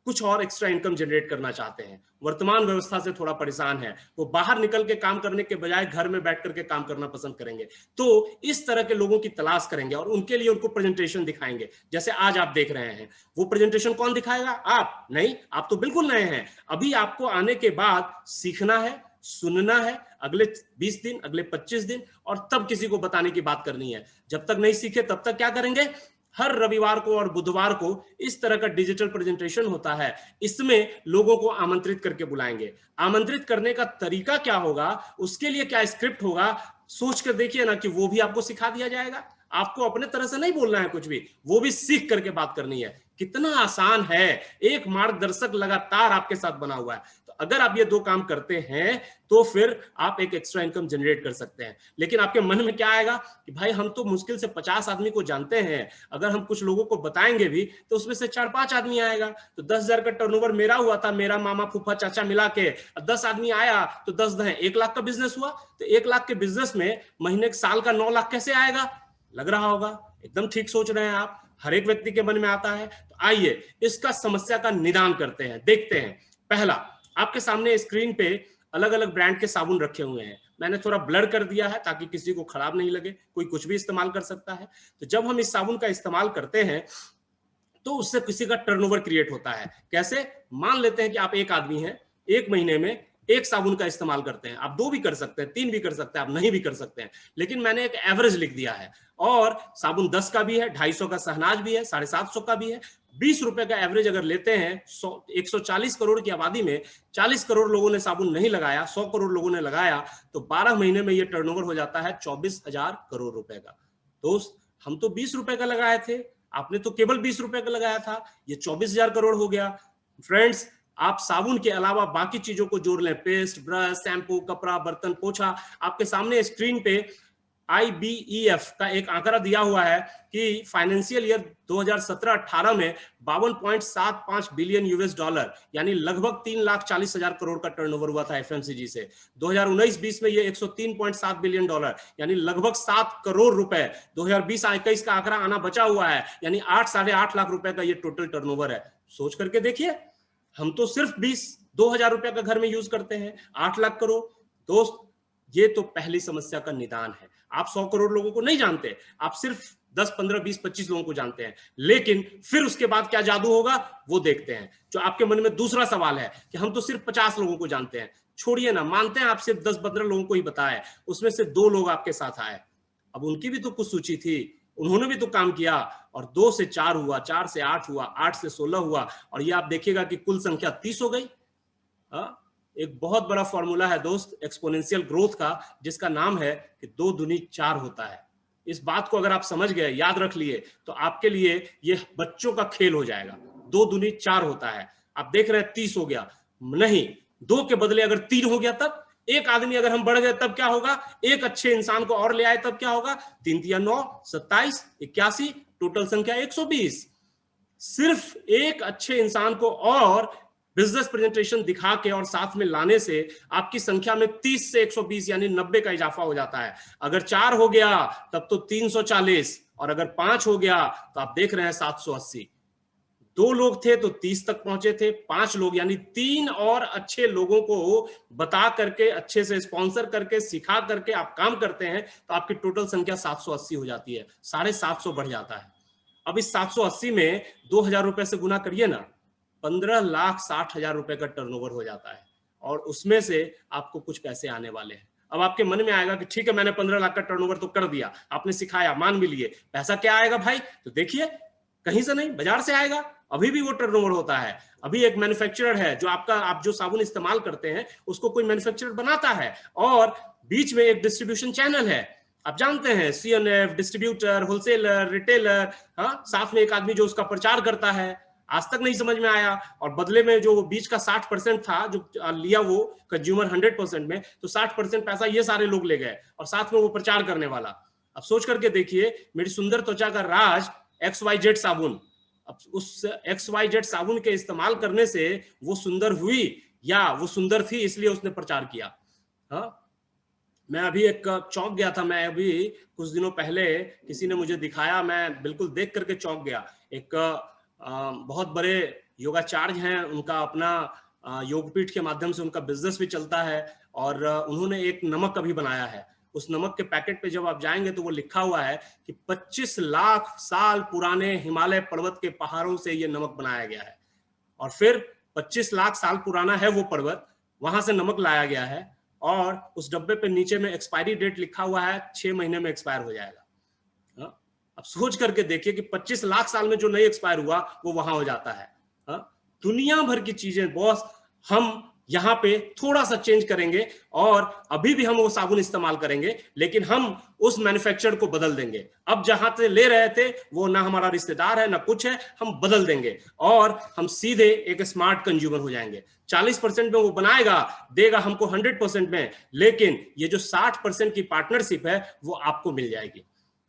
S2: कुछ और एक्स्ट्रा इनकम जनरेट करना चाहते हैं, वर्तमान व्यवस्था से थोड़ा परेशान है, वो बाहर निकल के काम करने के बजाय घर में बैठ करके काम करना पसंद करेंगे। तो इस तरह के लोगों की तलाश करेंगे और उनके लिए उनको प्रेजेंटेशन दिखाएंगे, जैसे आज आप देख रहे हैं। वो प्रेजेंटेशन कौन दिखाएगा? आप नहीं, आप तो बिल्कुल नए हैं। अभी आपको आने के बाद सीखना है, सुनना है, अगले 20 दिन, अगले 25 दिन, और तब किसी को बताने की बात करनी है। जब तक नहीं सीखे तब तक क्या करेंगे? हर रविवार को और बुधवार को इस तरह का डिजिटल प्रेजेंटेशन होता है, इसमें लोगों को आमंत्रित करके बुलाएंगे। आमंत्रित करने का तरीका क्या होगा, उसके लिए क्या स्क्रिप्ट होगा, सोच कर देखिए ना कि वो भी आपको सिखा दिया जाएगा। आपको अपने तरह से नहीं बोलना है कुछ भी, वो भी सीख करके बात करनी है। कितना आसान है, एक मार्गदर्शक लगातार आपके साथ बना हुआ है। तो अगर आप ये दो काम करते हैं तो फिर आप एक एक्स्ट्रा इनकम जनरेट कर सकते हैं। लेकिन आपके मन में क्या आएगा कि भाई हम तो मुश्किल से 50 आदमी को जानते हैं, अगर हम कुछ लोगों को बताएंगे भी तो उसमें से 4-5 आदमी आएगा। तो 10,000 का टर्नओवर मेरा हुआ था, मेरा मामा, फूफा, चाचा मिला के 10 आदमी आया तो 10 1 लाख का बिजनेस हुआ। तो 1 लाख के बिजनेस में महीने साल का 9 लाख कैसे आएगा? लग रहा होगा एकदम ठीक सोच रहे हैं आप, हर एक व्यक्ति के मन में आता है। तो आइए इसका समस्या का निदान करते हैं, देखते हैं। पहला, आपके सामने स्क्रीन पे अलग अलग ब्रांड के साबुन रखे हुए हैं। मैंने थोड़ा ब्लर कर दिया है ताकि किसी को खराब नहीं लगे, कोई कुछ भी इस्तेमाल कर सकता है। तो जब हम इस साबुन का इस्तेमाल करते हैं तो उससे किसी का टर्नओवर क्रिएट होता है। कैसे? मान लेते हैं कि आप एक आदमी हैं, एक महीने में एक साबुन का इस्तेमाल करते हैं। आप 2 भी कर सकते हैं, 3 भी कर सकते हैं, आप नहीं भी कर सकते हैं, लेकिन मैंने एक एवरेज लिख दिया है। और साबुन 10 का भी है, 250 का शहनाज भी है, 750 का भी है। 20 रुपए का एवरेज अगर लेते हैं, 140 करोड़ की आबादी में 40 करोड़ लोगों ने साबुन नहीं लगाया, 100 करोड़ लोगों ने लगाया, तो 12 महीने में ये टर्नओवर हो जाता है 24,000 करोड़ रुपए का। दोस्त, हम तो 20 रुपए का लगाए थे, आपने तो केवल 20 रुपए का लगाया था, ये 24,000 करोड़ हो गया। फ्रेंड्स, आप साबुन के अलावा बाकी चीजों को जोड़ लें, पेस्ट, ब्रश, शैम्पू, कपड़ा, बर्तन, पोछा, आपके सामने स्क्रीन पे IBEF का एक आंकड़ा दिया हुआ है कि फाइनेंशियल ईयर 2017-18 में 52.75 बिलियन यूएस डॉलर यानी लगभग 3,40,000 करोड़ का टर्नओवर हुआ था एफएमसीजी से। 2019-20 में ये 103.7 बिलियन डॉलर यानी लगभग 7 करोड़ रुपए 2020-21 का आंकड़ा आना बचा हुआ है, यानी 8-8.5 लाख रुपए का ये टोटल टर्नओवर है। सोच करके देखिए, हम तो सिर्फ 2,000 रुपए का घर में यूज करते हैं, 8 लाख करोड़। दोस्त, ये तो पहली समस्या का निदान है। आप 100 करोड़ लोगों को नहीं जानते, आप सिर्फ 10, 15, 20, 25 लोगों को जानते हैं, लेकिन फिर उसके बाद क्या जादू होगा वो देखते हैं। जो आपके मन में दूसरा सवाल है कि हम तो सिर्फ 50 लोगों को जानते हैं, छोड़िए ना, मानते हैं आप सिर्फ 10-15 लोगों को ही बताए, उसमें से 2 लोग आपके साथ आए। अब उनकी भी तो कुछ सूची थी, उन्होंने भी तो काम किया, और 2 से 4 हुआ, 4 से 8 हुआ, 8 से 16 हुआ, और ये आप देखिएगा कि कुल संख्या 30 हो गई। एक बहुत बड़ा फॉर्मूला है दोस्त एक्सपोनेंशियल ग्रोथ का, जिसका नाम है कि 2 दूनी 4 होता है। इस बात को अगर आप समझ गए, याद रख लिए, तो आपके लिए ये बच्चों का खेल हो जाएगा। 2 दूनी 4 होता है। आप देख रहे हैं 30 हो गया, नहीं, 2 के बदले अगर 3 हो गया, तब एक आदमी अगर हम बढ़ गए तब क्या होगा, एक अच्छे इंसान को और ले आए तब क्या होगा, 3 या 9, 27, 81, टोटल संख्या 120। सिर्फ एक अच्छे इंसान को और बिजनेस प्रेजेंटेशन दिखा के और साथ में लाने से आपकी संख्या में 30 से 120 यानी 90 का इजाफा हो जाता है। अगर 4 हो गया तब तो 340, और अगर 5 हो गया तो आप देख रहे हैं 780। 2 लोग थे तो 30 तक पहुंचे थे, 5 लोग यानी 3 और अच्छे लोगों को बता करके, अच्छे से स्पॉन्सर करके, सिखा करके आप काम करते हैं तो आपकी टोटल संख्या 780 हो जाती है, 750 बढ़ जाता है। अब इस 780 में 2,000 रुपए से गुना करिए ना, 15,60,000 रुपए का टर्नओवर हो जाता है, और उसमें से आपको कुछ पैसे आने वाले हैं। अब आपके मन में आएगा कि ठीक है, मैंने 15 लाख का टर्नओवर तो कर दिया, आपने सिखाया, मान भी लिए, पैसा क्या आएगा भाई? तो देखिए, कहीं से नहीं, बाजार से आएगा। अभी भी वो टर्नओवर होता है। अभी एक मैन्युफैक्चरर है जो आप जो साबुन इस्तेमाल करते हैं उसको कोई मैन्युफैक्चरर बनाता है, और बीच में एक डिस्ट्रीब्यूशन चैनल है। आप जानते हैं, CNF, डिस्ट्रीब्यूटर, होलसेलर, रिटेलर, हाँ, साथ में एक आदमी जो उसका प्रचार करता है। आज तक नहीं समझ में आया, और बदले में जो बीच का 60% था जो लिया वो कंज्यूमर 100% में, तो 60% पैसा ये सारे लोग ले गए, और साथ में वो प्रचार करने वाला। अब सोच करके देखिए, मेरी सुंदर त्वचा का राज XYZ साबुन, अब उस XYZ साबुन के इस्तेमाल करने से वो सुंदर हुई, या वो सुंदर थी इसलिए उसने प्रचार किया? हाँ, मैं अभी एक चौंक गया था। मैं अभी कुछ दिनों पहले किसी ने मुझे दिखाया, मैं बिल्कुल देख करके चौंक गया। एक बहुत बड़े योगाचार्य हैं, उनका अपना योगपीठ के माध्यम से उनका बिजनेस भी चलता है, और उन्होंने एक नमक अभी बनाया है। उस नमक के पैकेट पे जब आप जाएंगे तो वो लिखा हुआ है कि 25 लाख साल पुराने हिमालय पर्वत के पहाड़ों से ये नमक बनाया गया है, और फिर 25 लाख साल पुराना है वो पर्वत, वहां से नमक लाया गया है, और उस डब्बे पे नीचे में एक्सपायरी डेट लिखा हुआ है, 6 महीने में एक्सपायर हो जाएगा। अब सोच करके देखिए कि 25 लाख साल में जो नहीं एक्सपायर हुआ वो वहां हो जाता है। दुनिया भर की चीजें बॉस, हम यहाँ पे थोड़ा सा चेंज करेंगे, और अभी भी हम वो साबुन इस्तेमाल करेंगे, लेकिन हम उस मैन्युफैक्चरर को बदल देंगे। अब जहां से ले रहे थे वो ना हमारा रिश्तेदार है ना कुछ है, हम बदल देंगे, और हम सीधे एक स्मार्ट कंज्यूमर हो जाएंगे। 40% में वो बनाएगा, देगा हमको 100% में, लेकिन ये जो 60% की पार्टनरशिप है वो आपको मिल जाएगी।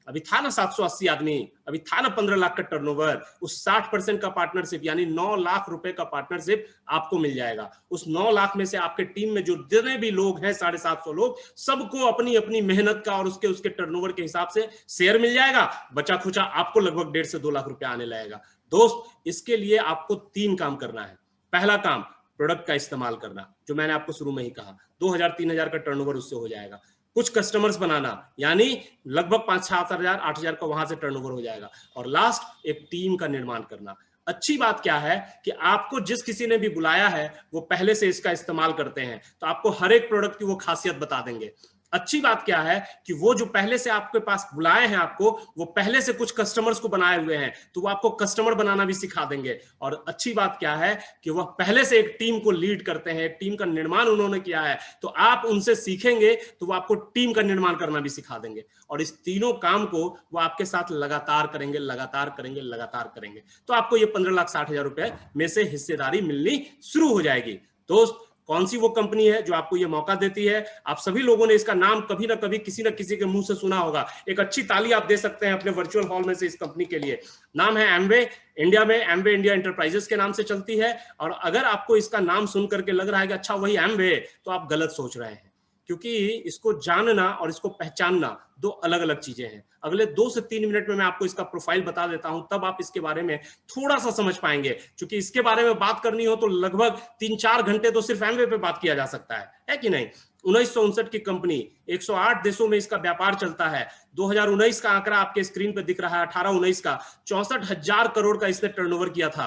S2: अभी था ना 780 आदमी, अभी था ना 15 लाख का टर्नओवर, उस 60% का पार्टनरशिप यानी 9 लाख रुपए का पार्टनरशिप आपको मिल जाएगा। उस 9 लाख में से आपके टीम में जो जितने भी लोग हैं, 750 लोग, सबको अपनी अपनी मेहनत का और उसके टर्नओवर के हिसाब से शेयर मिल जाएगा। बचा खुचा आपको लगभग 1.5 से 2 लाख रुपया आने लगेगा। दोस्त, इसके लिए आपको 3 काम करना है। पहला काम, प्रोडक्ट का इस्तेमाल करना, जो मैंने आपको शुरू में ही कहा, 2,000-3,000 का टर्नओवर उससे हो जाएगा। कुछ कस्टमर्स बनाना, यानी लगभग 5-7,000, 8,000 का वहां से टर्नओवर हो जाएगा। और लास्ट, एक टीम का निर्माण करना। अच्छी बात क्या है कि आपको जिस किसी ने भी बुलाया है वो पहले से इसका इस्तेमाल करते हैं, तो आपको हर एक प्रोडक्ट की वो खासियत बता देंगे। अच्छी बात क्या है कि वो जो पहले से आपके पास बुलाए हैं आपको, वो पहले से कुछ कस्टमर्स को बनाए हुए हैं, तो वो आपको कस्टमर बनाना भी सिखा देंगे। और अच्छी बात क्या है कि वह पहले से एक टीम को लीड करते हैं, एक टीम का निर्माण उन्होंने किया है, तो आप उनसे सीखेंगे तो वो आपको टीम का निर्माण करना भी सिखा देंगे। और इस तीनों काम को वो आपके साथ लगातार करेंगे, लगातार करेंगे, लगातार करेंगे, तो आपको ये 15,60,000 रुपए में से हिस्सेदारी मिलनी शुरू हो जाएगी। दोस्त, कौन सी वो कंपनी है जो आपको ये मौका देती है। आप सभी लोगों ने इसका नाम कभी ना कभी किसी न किसी के मुंह से सुना होगा। एक अच्छी ताली आप दे सकते हैं अपने वर्चुअल हॉल में से इस कंपनी के लिए। नाम है एमवे। इंडिया में एमवे इंडिया एंटरप्राइजेस के नाम से चलती है। और अगर आपको इसका नाम सुन करके लग रहा है कि अच्छा वही एमवे है, तो आप गलत सोच रहे हैं, क्योंकि इसको जानना और इसको पहचानना दो अलग अलग चीजें हैं। अगले 2 से 3 मिनट में मैं आपको इसका प्रोफाइल बता देता हूं, तब आप इसके बारे में थोड़ा सा समझ पाएंगे। क्योंकि इसके बारे में बात करनी हो तो लगभग 3-4 घंटे तो सिर्फ एमवे पे बात किया जा सकता है कि नहीं। 1959 की कंपनी, 108 देशों में इसका व्यापार चलता है। 2019 का आंकड़ा आपके स्क्रीन पे दिख रहा है, 18-19 का 64,000 करोड़ का इसने टर्नओवर किया था।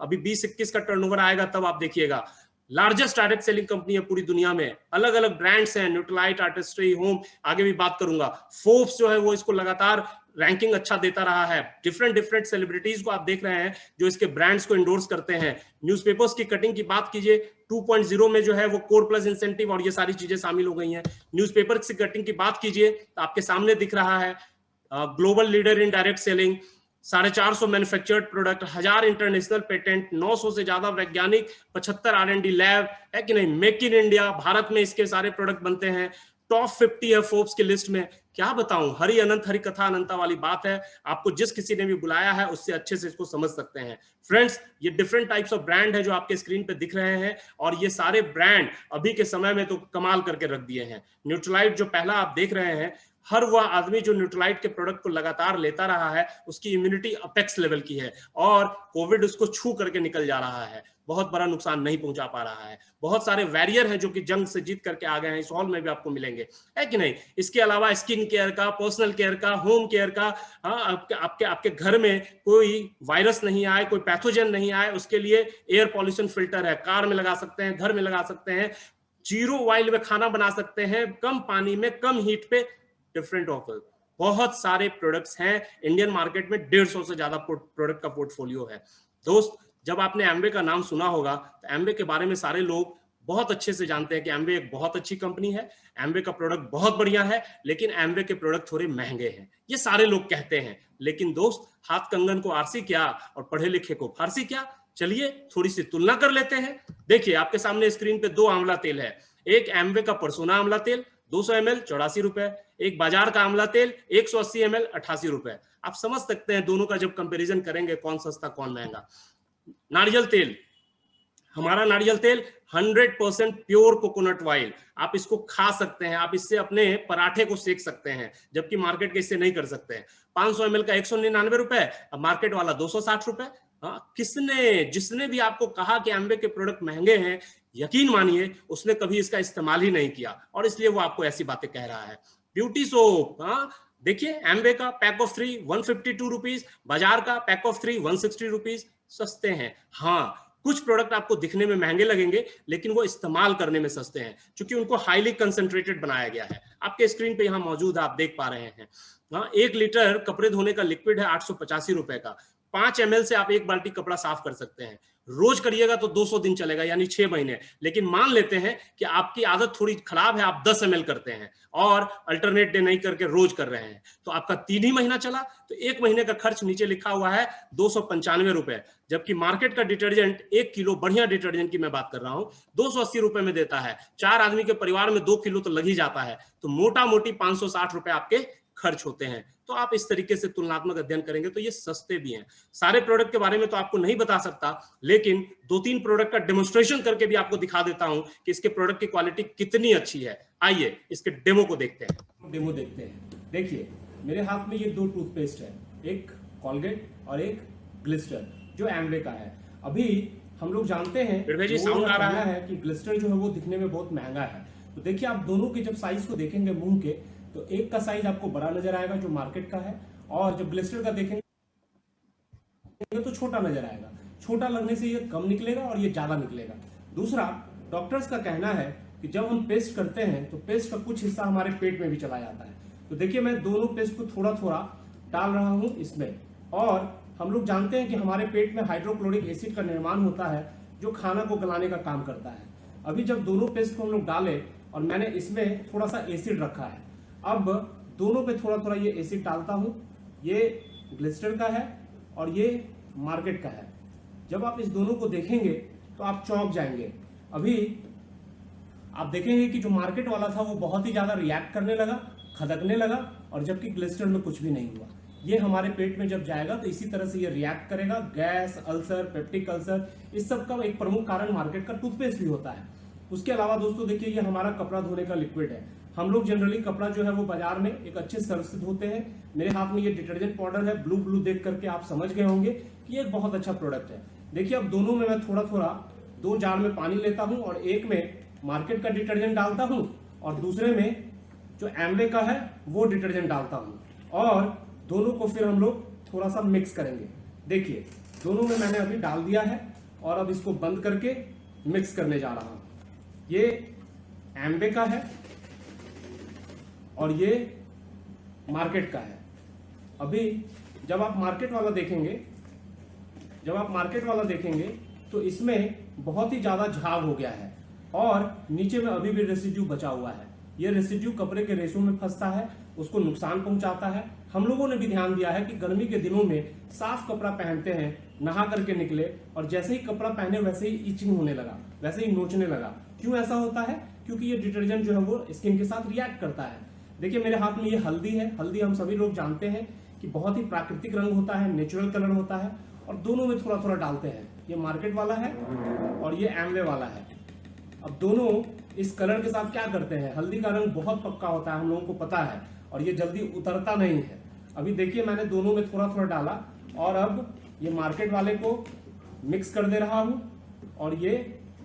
S2: अभी 20-21 का टर्नओवर आएगा तब आप देखिएगा। लार्जेस्ट डायरेक्ट सेलिंग कंपनी है पूरी दुनिया में। अलग अलग ब्रांड्स हैं, न्यूट्रलाइट, आर्टिस्ट्री, होम, आगे भी बात करूंगा। फोर्ब्स जो है वो इसको लगातार रैंकिंग अच्छा देता रहा है। डिफरेंट सेलिब्रिटीज को आप देख रहे हैं जो इसके ब्रांड्स को इंडोर्स करते हैं। न्यूज़पेपर्स की कटिंग की बात कीजिए, 2.0 में जो है वो कोर प्लस इंसेंटिव और ये सारी चीजें शामिल हो गई हैं। न्यूज़पेपर की कटिंग की बात कीजिए तो आपके सामने दिख रहा है global leader in direct selling, 450 manufactured product, 1000 international patent, 900 से ज्यादा वैज्ञानिक, 75 R&D लैब है कि नहीं। मेक इन इंडिया, भारत में इसके सारे प्रोडक्ट बनते हैं। टॉप 50 है फोर्ब्स की लिस्ट में। क्या बताऊं, हरि अनंत हरि कथा अनंता वाली बात है। आपको जिस किसी ने भी बुलाया है उससे अच्छे से इसको समझ सकते हैं। फ्रेंड्स, ये डिफरेंट टाइप्स ऑफ ब्रांड है जो आपके स्क्रीन पे दिख रहे हैं, और ये सारे ब्रांड अभी के समय में तो कमाल करके रख दिए हैं। न्यूट्रलाइट जो पहला आप देख रहे हैं, हर वह आदमी जो न्यूट्रलाइट के प्रोडक्ट को लगातार लेता रहा है उसकी इम्यूनिटी अपेक्स लेवल की है, और कोविड उसको छू करके निकल जा रहा है, बहुत बड़ा नुकसान नहीं पहुंचा पा रहा है। बहुत सारे वैरियर हैं जो कि जंग से जीत करके आ गए हैं, इस हॉल में भी आपको मिलेंगे, है कि नहीं। इसके अलावा स्किन केयर का, पर्सनल केयर का, होम केयर का, आपके घर में कोई वायरस नहीं आए, कोई पैथोजन नहीं आए, उसके लिए एयर पॉल्यूशन फिल्टर है। कार में लगा सकते हैं, घर में लगा सकते हैं, जीरो ऑयल में खाना बना सकते हैं, कम पानी में, कम हीट पे, डिफरेंट ऑफर। बहुत सारे प्रोडक्ट्स हैं। इंडियन मार्केट में 150 से ज्यादा प्रोडक्ट का पोर्टफोलियो है। दोस्त, जब आपने एमवे का नाम सुना होगा तो एमवे के बारे में सारे लोग बहुत अच्छे से जानते हैं कि एमवे एक बहुत अच्छी कंपनी है, एमवे का प्रोडक्ट बहुत बढ़िया है, लेकिन एमवे के प्रोडक्ट थोड़े महंगे हैं, ये सारे लोग कहते हैं। लेकिन दोस्त, हाथ कंगन को आरसी क्या और पढ़े लिखे को फारसी क्या। चलिए थोड़ी सी तुलना कर लेते हैं। देखिए आपके सामने स्क्रीन पे 2 आंवला तेल है। एक एमवे का परसोना आंवला तेल 200 ml 84 रुपए, एक बाजार का आंवला तेल 180 ml 88 रुपए। आप समझ सकते हैं दोनों का जब कंपैरिजन करेंगे कौन सस्ता कौन महंगा। नारियल तेल, हमारा नारियल तेल 100% प्योर कोकोनट ऑयल, आप इसको खा सकते हैं, आप इससे अपने पराठे को सेक सकते हैं, जबकि मार्केट के इससे नहीं कर सकते हैं। 500 ml का 199 रुपए, अब मार्केट वाला 260 रुपए। जिसने भी आपको कहा कि एमवे के प्रोडक्ट महंगे हैं, यकीन मानिए उसने कभी इसका इस्तेमाल ही नहीं किया, और इसलिए वो आपको ऐसी बातें कह रहा है। ब्यूटी सोप, देखिए एमवे का पैक ऑफ 3 152 रुपीज, बाजार का पैक ऑफ 3 160 रुपीज, सस्ते हैं। हाँ, कुछ प्रोडक्ट आपको दिखने में महंगे लगेंगे, लेकिन वो इस्तेमाल करने में सस्ते हैं, क्योंकि उनको हाईली कंसंट्रेटेड बनाया गया है। आपके स्क्रीन पे यहाँ मौजूद आप देख पा रहे हैं। 1 लीटर कपड़े धोने का लिक्विड है 885 रुपए का। 5 ml से आप 1 बाल्टी कपड़ा साफ कर सकते हैं। रोज करिएगा तो 200 दिन चलेगा, यानी 6 महीने। लेकिन मान लेते हैं कि आपकी आदत थोड़ी खराब है, आप 10 ml करते हैं और अल्टरनेट डे नहीं करके रोज कर रहे हैं, तो आपका 3 ही महीना चला, तो 1 महीने का खर्च नीचे लिखा हुआ है 295 रुपए। जबकि मार्केट का डिटर्जेंट 1 किलो, बढ़िया डिटर्जेंट की मैं बात कर रहा हूं, 280 रुपए में देता है। 4 आदमी के परिवार में 2 किलो तो लग ही जाता है, तो मोटा मोटी 560 रुपए आपके खर्च होते हैं। तो आप इस तरीके से तुलनात्मक अध्ययन करेंगे तो ये सस्ते भी हैं। सारे प्रोडक्ट के बारे में तो आपको नहीं बता सकता, लेकिन 2-3 प्रोडक्ट का डेमोन्स्ट्रेशन करके भी आपको दिखा देता हूं कि इसके प्रोडक्ट की क्वालिटी कितनी अच्छी है। आइए इसके डेमो को देखते हैं। डेमो देखते हैं। देखिए मेरे हाथ में ये 2 टूथपेस्ट है, एक कॉलगेट और एक ग्लिस्टर, जो एमवे का है। अभी हम लोग जानते हैं साउंड आ रहा है कि ग्लिस्टर जो है वो दिखने में बहुत महंगा है। तो देखिए आप दोनों के जब साइज को देखेंगे मुंह के, तो एक का साइज आपको बड़ा नजर आएगा जो मार्केट का है, और जब ग्लिस्टर का देखेंगे तो छोटा नजर आएगा। छोटा लगने से ये कम निकलेगा और ये ज्यादा निकलेगा। दूसरा, डॉक्टर्स का कहना है कि जब हम पेस्ट करते हैं तो पेस्ट का कुछ हिस्सा हमारे पेट में भी चला जाता है। तो देखिए मैं दोनों पेस्ट को थोड़ा थोड़ा डाल रहा हूं इसमें, और हम लोग जानते हैं कि हमारे पेट में हाइड्रोक्लोरिक एसिड का निर्माण होता है जो खाना को गलाने का काम करता है। अभी जब दोनों पेस्ट को हम लोग डाले और मैंने इसमें थोड़ा सा एसिड रखा है, अब दोनों पे थोड़ा थोड़ा ये एसिड डालता हूं। ये ग्लिस्टर का है और ये मार्केट का है। जब आप इस दोनों को देखेंगे तो आप चौंक जाएंगे। अभी आप देखेंगे कि जो मार्केट वाला था वो बहुत ही ज्यादा रिएक्ट करने लगा, खदकने लगा, और जबकि ग्लिस्टर में कुछ भी नहीं हुआ। ये हमारे पेट में जब जाएगा तो इसी तरह से ये रिएक्ट करेगा। गैस, अल्सर, पेप्टिक अल्सर, इस सब का एक प्रमुख कारण मार्केट का टूथपेस्ट भी होता है। उसके अलावा दोस्तों देखिए, ये हमारा कपड़ा धोने का लिक्विड है। हम लोग जनरली कपड़ा जो है वो बाजार में एक अच्छे सर्फ से धोते हैं। मेरे हाथ में ये डिटर्जेंट पाउडर है, ब्लू ब्लू देख करके आप समझ गए होंगे कि ये एक बहुत अच्छा प्रोडक्ट है। देखिए, अब दोनों में मैं थोड़ा थोड़ा 2 जार में पानी लेता हूं और एक में मार्केट का डिटर्जेंट डालता हूं और दूसरे में जो एम्वे का है वो डिटर्जेंट डालता हूं, और दोनों को फिर हम लोग थोड़ा सा मिक्स करेंगे। देखिए, दोनों में मैंने अभी डाल दिया है और अब इसको बंद करके मिक्स करने जा रहा हूं। ये एम्वे का है और ये मार्केट का है। अभी जब आप मार्केट वाला देखेंगे तो इसमें बहुत ही ज्यादा झाग हो गया है और नीचे में अभी भी रेसिड्यू बचा हुआ है। ये रेसिड्यू कपड़े के रेशों में फंसता है, उसको नुकसान पहुंचाता है। हम लोगों ने भी ध्यान दिया है कि गर्मी के दिनों में साफ कपड़ा पहनते हैं, नहा करके निकले और जैसे ही कपड़ा पहने वैसे ही इचिंग होने लगा, वैसे ही नोचने लगा। क्यों ऐसा होता है? क्योंकि ये डिटर्जेंट जो है वो स्किन के साथ रिएक्ट करता है। देखिए, मेरे हाथ में ये हल्दी है। हल्दी हम सभी लोग जानते हैं कि बहुत ही प्राकृतिक रंग होता है, नेचुरल कलर होता है, और दोनों में थोड़ा थोड़ा डालते हैं। ये मार्केट वाला है और ये एम्वे वाला है। अब दोनों इस कलर के साथ क्या करते हैं? हल्दी का रंग बहुत पक्का होता है, हम लोगों को पता है, और ये जल्दी उतरता नहीं है। अभी देखिए, मैंने दोनों में थोड़ा थोड़ा डाला और अब ये मार्केट वाले को मिक्स कर दे रहा हूं और ये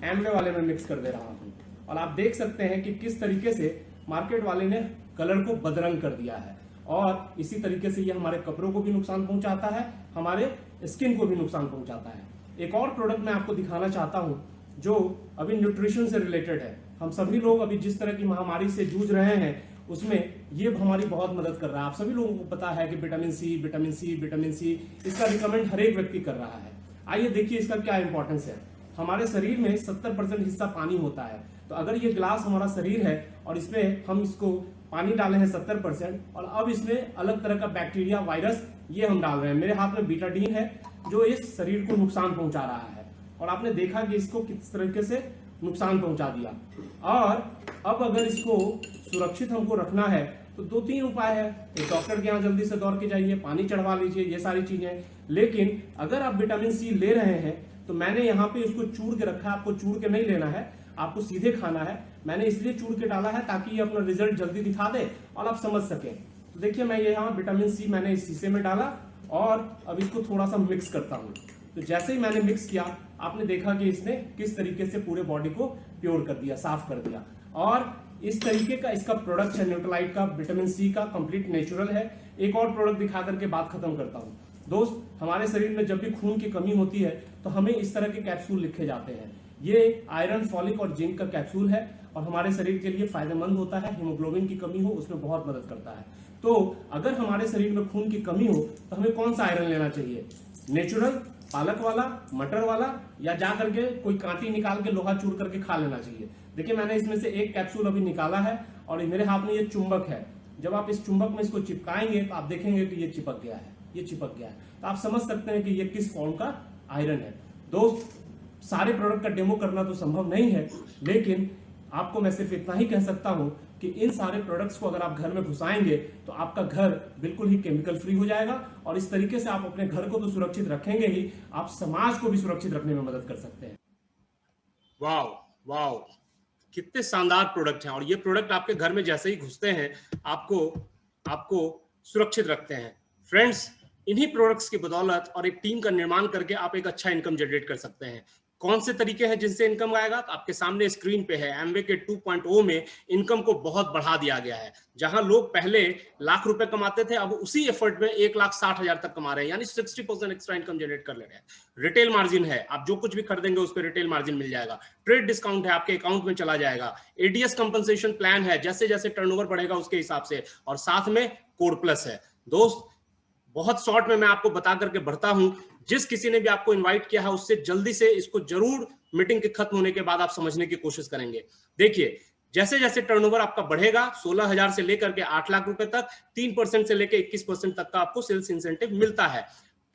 S2: एम्वे वाले में मिक्स कर दे रहा हूं, और आप देख सकते हैं कि किस तरीके से मार्केट वाले ने कलर को बदरंग कर दिया है। और इसी तरीके से ये हमारे कपड़ों को भी नुकसान पहुंचाता है, हमारे स्किन को भी नुकसान पहुंचाता है। एक और प्रोडक्ट मैं आपको दिखाना चाहता हूं जो अभी न्यूट्रिशन से रिलेटेड है। हम सभी लोग अभी जिस तरह की महामारी से जूझ रहे हैं उसमें ये हमारी बहुत मदद कर रहा है। आप सभी लोगों को पता है कि विटामिन सी इसका रिकमेंड हर एक व्यक्ति कर रहा है। आइए देखिए इसका क्या इंपॉर्टेंस है। हमारे शरीर में 70% हिस्सा पानी होता है, तो अगर ये ग्लास हमारा शरीर है और इसमें हम इसको पानी डाले हैं 70%, और अब इसमें अलग तरह का बैक्टीरिया, वायरस ये हम डाल रहे हैं। मेरे हाथ में बीटाडीन है जो इस शरीर को नुकसान पहुंचा रहा है, और आपने देखा कि इसको किस तरीके से नुकसान पहुंचा दिया। और अब अगर इसको सुरक्षित हमको रखना है तो 2-3 उपाय है। एक डॉक्टर के यहाँ जल्दी से दौड़ के जाइए, पानी चढ़वा लीजिए, ये सारी चीजें। लेकिन अगर आप विटामिन सी ले रहे हैं तो मैंने यहाँ पे इसको चूर के रखा है। आपको चूर के नहीं लेना है, आपको सीधे खाना है। मैंने इसलिए चूर के डाला है ताकि ये अपना रिजल्ट जल्दी दिखा दे और आप समझ सकें। तो देखिए, मैं यहाँ विटामिन सी मैंने इस शीशे में डाला और अब इसको थोड़ा सा मिक्स करता हूँ। तो जैसे ही मैंने मिक्स किया, आपने देखा कि इसने किस तरीके से पूरे बॉडी को प्योर कर दिया, साफ कर दिया। और इस तरीके का इसका प्रोडक्ट है न्यूट्रालाइट का, विटामिन सी का, कंप्लीट नेचुरल है। एक और प्रोडक्ट दिखा करके बात खत्म करता हूँ। दोस्त, हमारे शरीर में जब भी खून की कमी होती है तो हमें इस तरह के कैप्सूल लिखे जाते हैं। ये आयरन, फॉलिक और जिंक का कैप्सूल है और हमारे शरीर के लिए फायदेमंद होता है। हीमोग्लोबिन की कमी हो उसमें बहुत मदद करता है। तो अगर हमारे शरीर में खून की कमी हो तो हमें कौन सा आयरन लेना चाहिए? नेचुरल, पालक वाला, मटर वाला, या जा करके कोई कांटी निकाल के लोहा चूर करके खा लेना चाहिए? देखिए, मैंने इसमें से एक कैप्सूल अभी निकाला है और मेरे हाथ में ये चुंबक है। जब आप इस चुंबक में इसको चिपकाएंगे तो आप देखेंगे कि ये चिपक गया है, ये चिपक गया है। तो आप समझ सकते हैं कि ये किस फॉर्म का आयरन है। दोस्त, सारे प्रोडक्ट का डेमो करना तो संभव नहीं है, लेकिन आपको मैं सिर्फ इतना ही कह सकता हूं कि इन सारे प्रोडक्ट्स को अगर आप घर में घुसाएंगे तो आपका घर बिल्कुल ही केमिकल फ्री हो जाएगा, और इस तरीके से आप अपने घर को तो सुरक्षित रखेंगे ही, आप समाज को भी सुरक्षित रखने में मदद कर सकते हैं। वाओ वाओ, कितने शानदार प्रोडक्ट हैं, और ये प्रोडक्ट आपके घर में जैसे ही घुसते हैं आपको सुरक्षित रखते हैं। फ्रेंड्स, इन्हीं प्रोडक्ट्स की बदौलत और एक टीम का निर्माण करके आप एक अच्छा इनकम जनरेट कर सकते हैं। कौन से तरीके हैं जिनसे इनकम आएगा? तो आपके सामने स्क्रीन पे है। एमवे के 2.0 में इनकम को बहुत बढ़ा दिया गया है। जहां लोग पहले लाख रुपए कमाते थे, अब उसी एफर्ट में 1,60,000 तक कमा रहे हैं, यानी 60% एक्स्ट्रा इनकम जनरेट कर ले रहे हैं। रिटेल मार्जिन है, आप जो कुछ भी खरीदेंगे उस पर रिटेल मार्जिन मिल जाएगा। ट्रेड डिस्काउंट है, आपके अकाउंट में चला जाएगा। एडीएस कंपनसेशन प्लान है, जैसे जैसे टर्नओवर बढ़ेगा उसके हिसाब से, और साथ में कोड प्लस है। दोस्त, बहुत शॉर्ट में मैं आपको बता करके बढ़ता हूं। जिस किसी ने भी आपको इनवाइट किया है उससे जल्दी से इसको जरूर मीटिंग के खत्म होने के बाद आप समझने की कोशिश करेंगे। देखिए, जैसे जैसे टर्नओवर आपका बढ़ेगा, 16,000 से लेकर के 8 लाख रुपए तक 3% से लेकर 21% तक का आपको सेल्स इंसेंटिव मिलता है।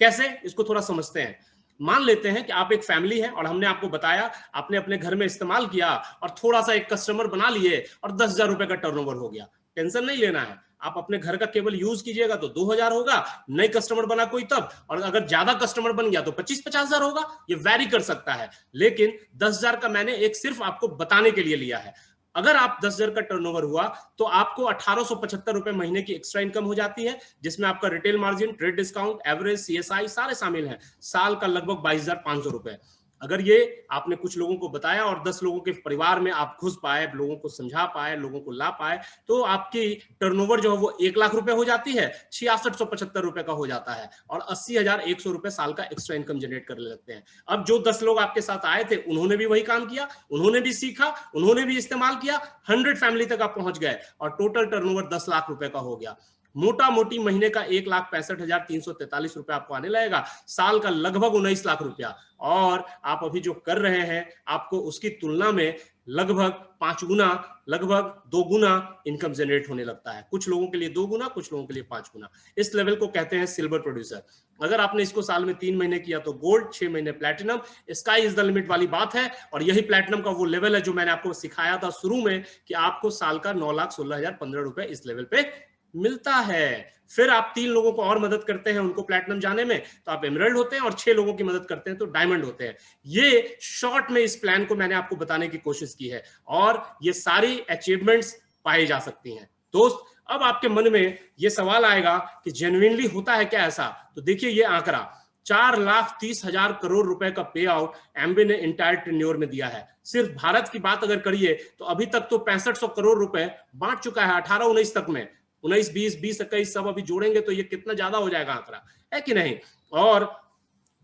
S2: कैसे, इसको थोड़ा समझते हैं। मान लेते हैं कि आप एक फैमिली है और हमने आपको बताया, आपने अपने घर में इस्तेमाल किया और थोड़ा सा एक कस्टमर बना लिए और 10,000 रुपए का टर्नओवर हो गया। टेंशन नहीं लेना है, आप अपने घर का केवल यूज कीजिएगा तो 2,000 होगा, नई कस्टमर बना कोई तब, और अगर ज्यादा कस्टमर बन गया तो 25-50,000 होगा, ये वैरी कर सकता है। लेकिन 10,000 का मैंने एक सिर्फ आपको बताने के लिए लिया है। अगर आप 10,000 का टर्नओवर हुआ तो आपको 1875 रुपए महीने की एक्स्ट्रा इनकम हो जाती है, जिसमें आपका retail margin, trade discount, average, CSI सारे शामिल हैं। साल का लगभग 22,500 रुपए। अगर ये आपने कुछ लोगों को बताया और 10 लोगों के परिवार में आप घुस पाए, लोगों को समझा पाए, लोगों को ला पाए, तो आपकी टर्नओवर जो है वो 1 लाख रुपए हो जाती है, 6675 रुपए का हो जाता है, और 80,100 रुपए साल का एक्स्ट्रा इनकम जनरेट करने लगते हैं। अब जो 10 लोग आपके साथ आए थे उन्होंने भी वही काम किया, उन्होंने भी सीखा, उन्होंने भी इस्तेमाल किया, 100 फैमिली तक आप पहुंच गए और टोटल टर्नओवर 10 लाख रुपए का हो गया। मोटा मोटी महीने का 1,65,343 रुपए आपको आने लगेगा, साल का लगभग 19 लाख रुपया। और आप अभी जो कर रहे हैं आपको उसकी तुलना में लगभग 5 गुना, लगभग 2 गुना इनकम जनरेट होने लगता है। कुछ लोगों के लिए 2 गुना, कुछ लोगों के लिए 5 गुना। इस लेवल को कहते हैं सिल्वर प्रोड्यूसर। अगर आपने इसको साल में 3 महीने किया तो गोल्ड, 6 महीने platinum, sky is the limit वाली बात है। और यही प्लैटिनम का वो लेवल है जो मैंने आपको सिखाया था शुरू में कि आपको साल का 9,16,015 रुपए इस लेवल पे मिलता है। फिर आप 3 लोगों को और मदद करते हैं उनको प्लैटिनम जाने में तो आप एमराल्ड होते हैं, और 6 लोगों की मदद करते हैं तो डायमंड होते हैं। ये शॉर्ट में इस प्लान को मैंने आपको बताने की कोशिश की है, और ये सारी अचीवमेंट्स पाई जा सकती हैं। दोस्त, अब आपके मन में ये सवाल आएगा कि जेन्युइनली होता है क्या ऐसा? तो देखिए ये आंकड़ा 4,30,000 करोड़ रुपए का पे आउट एम्बे ने इंटायर टेन्योर में दिया है। सिर्फ भारत की बात अगर करिए तो अभी तक तो 6500 करोड़ रुपए बांट चुका है 18-19 तक में। 19, 20, 20, 21 सब अभी जोड़ेंगे तो ये कितना ज्यादा हो जाएगा आंकड़ा, है कि नहीं? और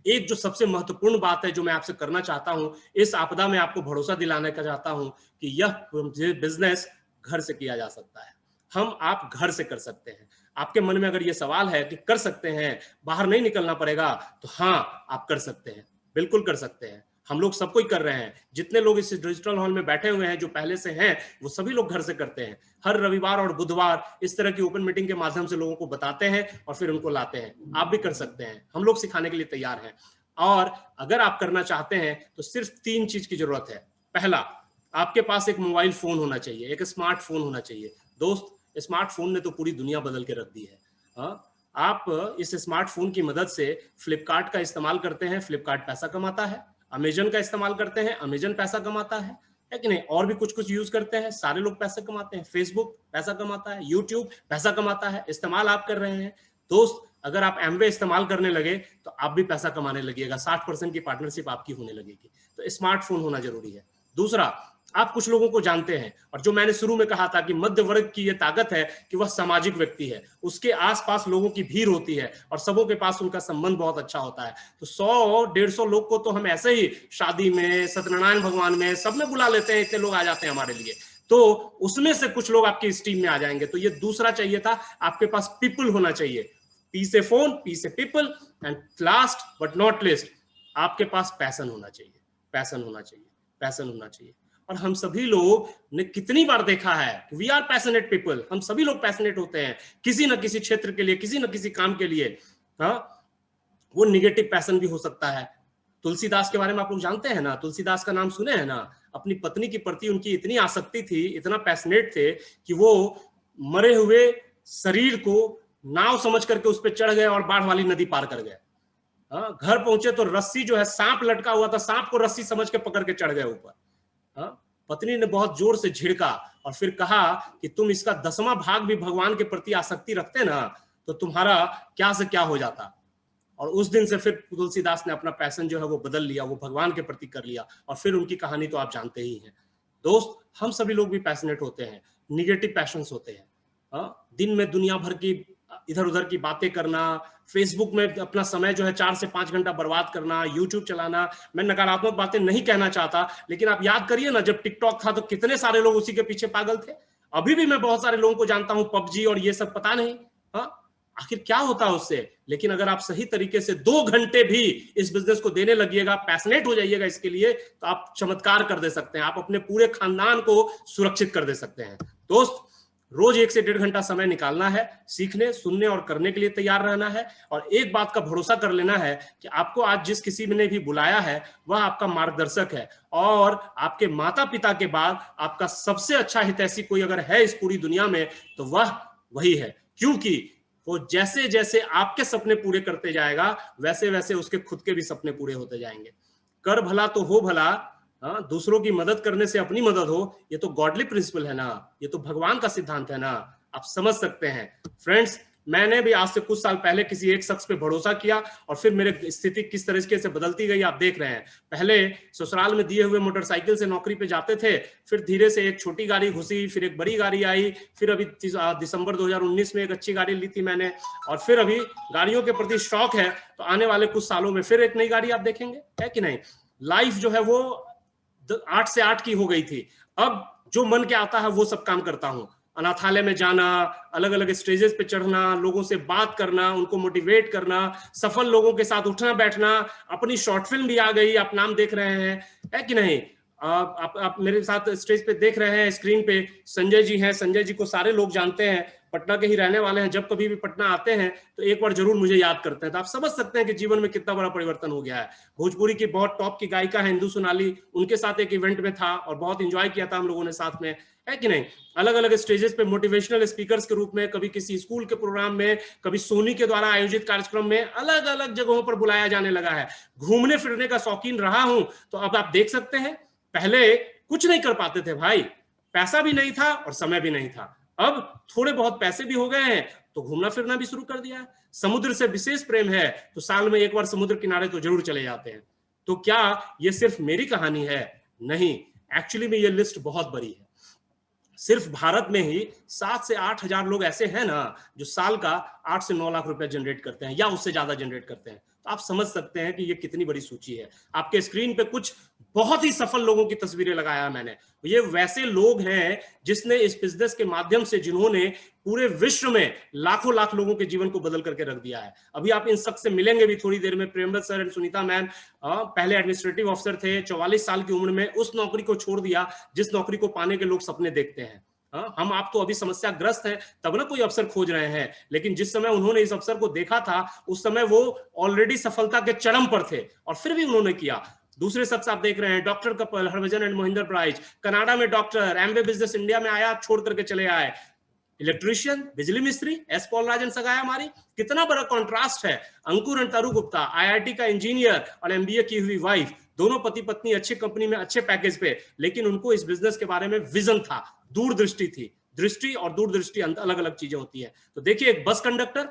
S2: एक जो सबसे महत्वपूर्ण बात है जो मैं आपसे करना चाहता हूं, इस आपदा में आपको भरोसा दिलाने का चाहता हूं कि यह बिजनेस घर से किया जा सकता है। आप घर से कर सकते हैं। आपके मन में अगर ये सवाल है कि कर सकते हैं, बाहर नहीं निकलना पड़ेगा, तो हाँ, आप कर सकते हैं, बिल्कुल कर सकते हैं। हम लोग सब कोई कर रहे हैं। जितने लोग इस डिजिटल हॉल में बैठे हुए हैं जो पहले से हैं, वो सभी लोग घर से करते हैं। हर रविवार और बुधवार इस तरह की ओपन मीटिंग के माध्यम से लोगों को बताते हैं और फिर उनको लाते हैं। आप भी कर सकते हैं, हम लोग सिखाने के लिए तैयार हैं। और अगर आप करना चाहते हैं तो सिर्फ 3 चीज की जरूरत है। पहला, आपके पास एक मोबाइल फोन होना चाहिए, एक स्मार्टफोन होना चाहिए। दोस्त, स्मार्टफोन ने तो पूरी दुनिया बदल के रख दी है। आप इस स्मार्टफोन की मदद से फ्लिपकार्ट का इस्तेमाल करते हैं, फ्लिपकार्ट पैसा कमाता है। अमेजन का इस्तेमाल करते हैं, अमेजन पैसा कमाता है कि नहीं? और भी कुछ कुछ यूज करते हैं, सारे लोग पैसे कमाते हैं। फेसबुक पैसा कमाता है, यूट्यूब पैसा कमाता है, इस्तेमाल आप कर रहे हैं। दोस्त, अगर आप एमवे इस्तेमाल करने लगे तो आप भी पैसा कमाने लगिएगा, 60% की पार्टनरशिप आपकी होने लगेगी। तो स्मार्टफोन होना जरूरी है। दूसरा, आप कुछ लोगों को जानते हैं, और जो मैंने शुरू में कहा था कि मध्य वर्ग की यह ताकत है कि वह सामाजिक व्यक्ति है, उसके आसपास लोगों की भीड़ होती है और सबों के पास उनका संबंध बहुत अच्छा होता है। तो 100-150 लोग को तो हम ऐसे ही शादी में, सत्यनारायण भगवान में, सब में बुला लेते हैं, इतने लोग आ जाते हैं हमारे लिए। तो उसमें से कुछ लोग आपकी इस टीम में आ जाएंगे। तो ये दूसरा चाहिए था, आपके पास पीपल होना चाहिए। पी से फोन, पी से people, and last but not list, आपके पास पैशन होना चाहिए। पैशन होना चाहिए, पैशन होना चाहिए। और हम सभी लोग ने कितनी बार देखा है, वी आर पैशनेट पीपल, हम सभी लोग पैशनेट होते हैं किसी न किसी क्षेत्र के लिए, किसी न किसी काम के लिए। वो निगेटिव पैशन भी हो सकता है। तुलसीदास के बारे में आप लोग जानते हैं ना, तुलसीदास का नाम सुने हैं ना? अपनी पत्नी के प्रति उनकी इतनी आसक्ति थी, इतना पैशनेट थे कि वो मरे हुए शरीर को नाव समझ करके उस पर चढ़ गए और बाढ़ वाली नदी पार कर गए। घर पहुंचे तो रस्सी जो है, सांप लटका हुआ था, सांप को रस्सी समझ के पकड़ के चढ़ गए ऊपर। पत्नी ने बहुत जोर से झिड़का और फिर कहा कि तुम इसका 10वां भाग भी भगवान के प्रति आसक्ति रखते ना तो तुम्हारा क्या से क्या हो जाता। और उस दिन से फिर तुलसीदास ने अपना पैशन जो है वो बदल लिया, वो भगवान के प्रति कर लिया, और फिर उनकी कहानी तो आप जानते ही हैं। दोस्त, हम सभी लोग भी पैशनेट होते हैं, निगेटिव पैशंस होते हैं। दिन में दुनिया भर की इधर उधर की बातें करना, फेसबुक में अपना समय जो है 4 से 5 घंटा बर्बाद करना, यूट्यूब चलाना। मैं नकारात्मक बातें नहीं कहना चाहता, लेकिन आप याद करिए ना, जब टिकटॉक था तो कितने सारे लोग उसी के पीछे पागल थे। अभी भी मैं बहुत सारे लोगों को जानता हूं, पबजी और ये सब, पता नहीं आखिर क्या होता है उससे। लेकिन अगर आप सही तरीके से 2 घंटे भी इस बिजनेस को देने लगिएगा, पैशनेट हो जाइएगा इसके लिए, तो आप चमत्कार कर दे सकते हैं, आप अपने पूरे खानदान को सुरक्षित कर दे सकते हैं। दोस्त, रोज 1 से 1.5 घंटा समय निकालना है, सीखने, सुनने और करने के लिए तैयार रहना है। और एक बात का भरोसा कर लेना है कि आपको आज जिस किसी ने भी बुलाया है वह आपका मार्गदर्शक है, और आपके माता पिता के बाद आपका सबसे अच्छा हितैषी कोई अगर है इस पूरी दुनिया में तो वह वही है। क्योंकि वो जैसे जैसे आपके सपने पूरे करते जाएगा वैसे वैसे उसके खुद के भी सपने पूरे होते जाएंगे। कर भला तो हो भला, दूसरों की मदद करने से अपनी मदद हो, ये तो गॉडली प्रिंसिपल है ना, ये तो भगवान का सिद्धांत है ना। आप समझ सकते हैं फ्रेंड्स, मैंने भी आज से कुछ साल पहले किसी एक शख्स पे भरोसा किया और फिर मेरे स्थिति किस तरीके से बदलती गई आप देख रहे हैं। पहले ससुराल में दिए हुए मोटरसाइकिल से नौकरी पे जाते थे, फिर धीरे से एक छोटी गाड़ी घुसी, फिर एक बड़ी गाड़ी आई, फिर अभी दिसंबर 2019 में एक अच्छी गाड़ी ली थी मैंने, और फिर अभी गाड़ियों के प्रति शौक है, तो आने वाले कुछ सालों में फिर एक नई गाड़ी आप देखेंगे, है कि नहीं। लाइफ जो है वो 8 से 8 की हो गई थी, अब जो मन के आता है वो सब काम करता हूं। अनाथालय में जाना, अलग अलग स्टेजेस पे चढ़ना, लोगों से बात करना, उनको मोटिवेट करना, सफल लोगों के साथ उठना बैठना, अपनी शॉर्ट फिल्म भी आ गई, आप नाम देख रहे हैं, है कि नहीं। आप मेरे साथ स्टेज पे देख रहे हैं, स्क्रीन पे संजय जी हैं। संजय जी को सारे लोग जानते हैं, पटना के ही रहने वाले हैं। जब कभी भी पटना आते हैं तो एक बार जरूर मुझे याद करते हैं। तो आप समझ सकते हैं कि जीवन में कितना बड़ा परिवर्तन हो गया है। भोजपुरी की बहुत टॉप की गायिका है इंदु सोनाली, उनके साथ एक इवेंट में था और बहुत एंजॉय किया था हम लोगों ने साथ में, है कि नहीं। अलग अलग स्टेजेस पे मोटिवेशनल स्पीकर्स के रूप में, कभी किसी स्कूल के प्रोग्राम में, कभी सोनी के द्वारा आयोजित कार्यक्रम में, अलग अलग जगहों पर बुलाया जाने लगा है। घूमने फिरने का शौकीन रहा हूं, तो अब आप देख सकते हैं पहले कुछ नहीं कर पाते थे भाई, पैसा भी नहीं था और समय भी नहीं था। अब थोड़े बहुत पैसे भी हो गए हैं तो घूमना फिरना भी शुरू कर दिया है। समुद्र से विशेष प्रेम है तो साल में एक बार समुद्र किनारे तो जरूर चले जाते हैं। तो क्या ये सिर्फ मेरी कहानी है? नहीं, एक्चुअली में ये लिस्ट बहुत बड़ी है। सिर्फ भारत में ही 7 से 8 हजार लोग ऐसे हैं ना जो साल का 8 से 9 लाख रुपए जनरेट करते हैं या उससे ज्यादा जनरेट करते हैं। तो आप समझ सकते हैं कि ये कितनी बड़ी सूची है। आपके स्क्रीन पे कुछ बहुत ही सफल लोगों की तस्वीरें लगाया मैंने। ये वैसे लोग हैं जिसने इस बिजनेस के माध्यम से, जिन्होंने पूरे विश्व में लाखों लाख लोगों के जीवन को बदल करके रख दिया है। अभी आप इन शख्स से मिलेंगे भी थोड़ी देर में। प्रेमव्रत सर एंड सुनीता मैम पहले एडमिनिस्ट्रेटिव ऑफिसर थे, 44 साल की उम्र में उस नौकरी को छोड़ दिया जिस नौकरी को पाने के लोग सपने देखते हैं। हम आप तो अभी समस्याग्रस्त हैं तब ना कोई अवसर खोज रहे हैं, लेकिन जिस समय उन्होंने इस अवसर को देखा था उस समय वो ऑलरेडी सफलता के चरम पर थे और फिर भी उन्होंने किया। दूसरे शख्स आप देख रहे हैं doctor Kapil, Harbhajan and Mohinder prize, Canada में डॉक्टर, एमवे बिजनेस इंडिया में आया, छोड़ करके चले आए। इलेक्ट्रीशियन, बिजली मिस्त्री, एस पॉल राजन सगाया हमारी। कितना बड़ा कॉन्ट्रास्ट है। अंकुर एंड तारू गुप्ता, IIT का इंजीनियर और MBA की हुई वाइफ, दोनों पति पत्नी अच्छी कंपनी में अच्छे पैकेज पे, लेकिन उनको इस बिजनेस के बारे में विजन था, दूरदृष्टि थी। दृष्टि और दूरदृष्टि अलग अलग चीजें होती है। तो देखिए, एक बस कंडक्टर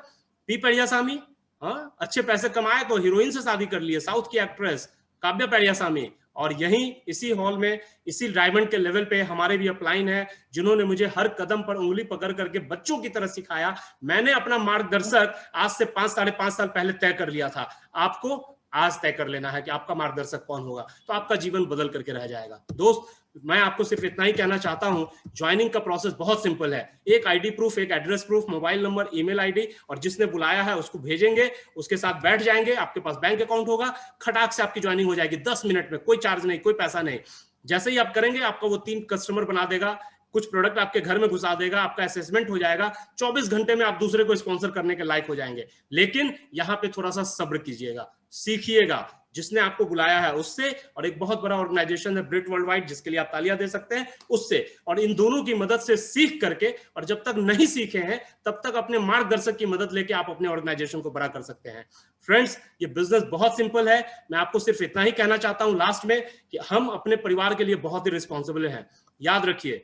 S2: पी पेरियासामी, अच्छे पैसे कमाए तो हीरोइन से शादी कर लिए, साउथ की एक्ट्रेस काव्या पेरियासामी। और यहीं इसी हॉल में, इसी डायमंड के लेवल पे हमारे भी अपलाइन है जिन्होंने मुझे हर कदम पर उंगली पकड़ करके बच्चों की तरह सिखाया। मैंने अपना मार्गदर्शक आज से 5-5.5 साल पहले तय कर लिया था। आपको आज तय कर लेना है कि आपका मार्गदर्शक कौन होगा, तो आपका जीवन बदल करके रह जाएगा। दोस्त, मैं आपको सिर्फ इतना ही कहना चाहता हूं, ज्वाइनिंग का प्रोसेस बहुत सिंपल है। एक आईडी प्रूफ, एक address proof, mobile number, email ID, और जिसने बुलाया है उसको भेजेंगे, उसके साथ बैठ जाएंगे, आपके पास बैंक अकाउंट होगा, खटाक से आपकी ज्वाइनिंग हो जाएगी 10 मिनट में, कोई चार्ज नहीं, कोई पैसा नहीं। जैसे ही आप करेंगे आपका वो 3 कस्टमर बना देगा, कुछ प्रोडक्ट आपके घर में घुसा देगा, आपका असेसमेंट हो जाएगा, 24 घंटे में आप दूसरे को स्पॉन्सर करने के लायक हो जाएंगे। लेकिन यहाँ पे थोड़ा सा सब्र कीजिएगा, सीखिएगा जिसने आपको बुलाया है उससे, और एक बहुत बड़ा ऑर्गेनाइजेशन है ब्रिट वर्ल्ड वाइड जिसके लिए आप तालियां दे सकते हैं, उससे। और इन दोनों की मदद से सीख करके, और जब तक नहीं सीखे हैं तब तक अपने मार्गदर्शक की मदद लेके आप अपने ऑर्गेनाइजेशन को बड़ा कर सकते हैं। फ्रेंड्स, ये बिजनेस बहुत सिंपल है। मैं आपको सिर्फ इतना ही कहना चाहता हूं लास्ट में कि हम अपने परिवार के लिए बहुत ही रिस्पॉन्सिबल हैं। याद रखिए,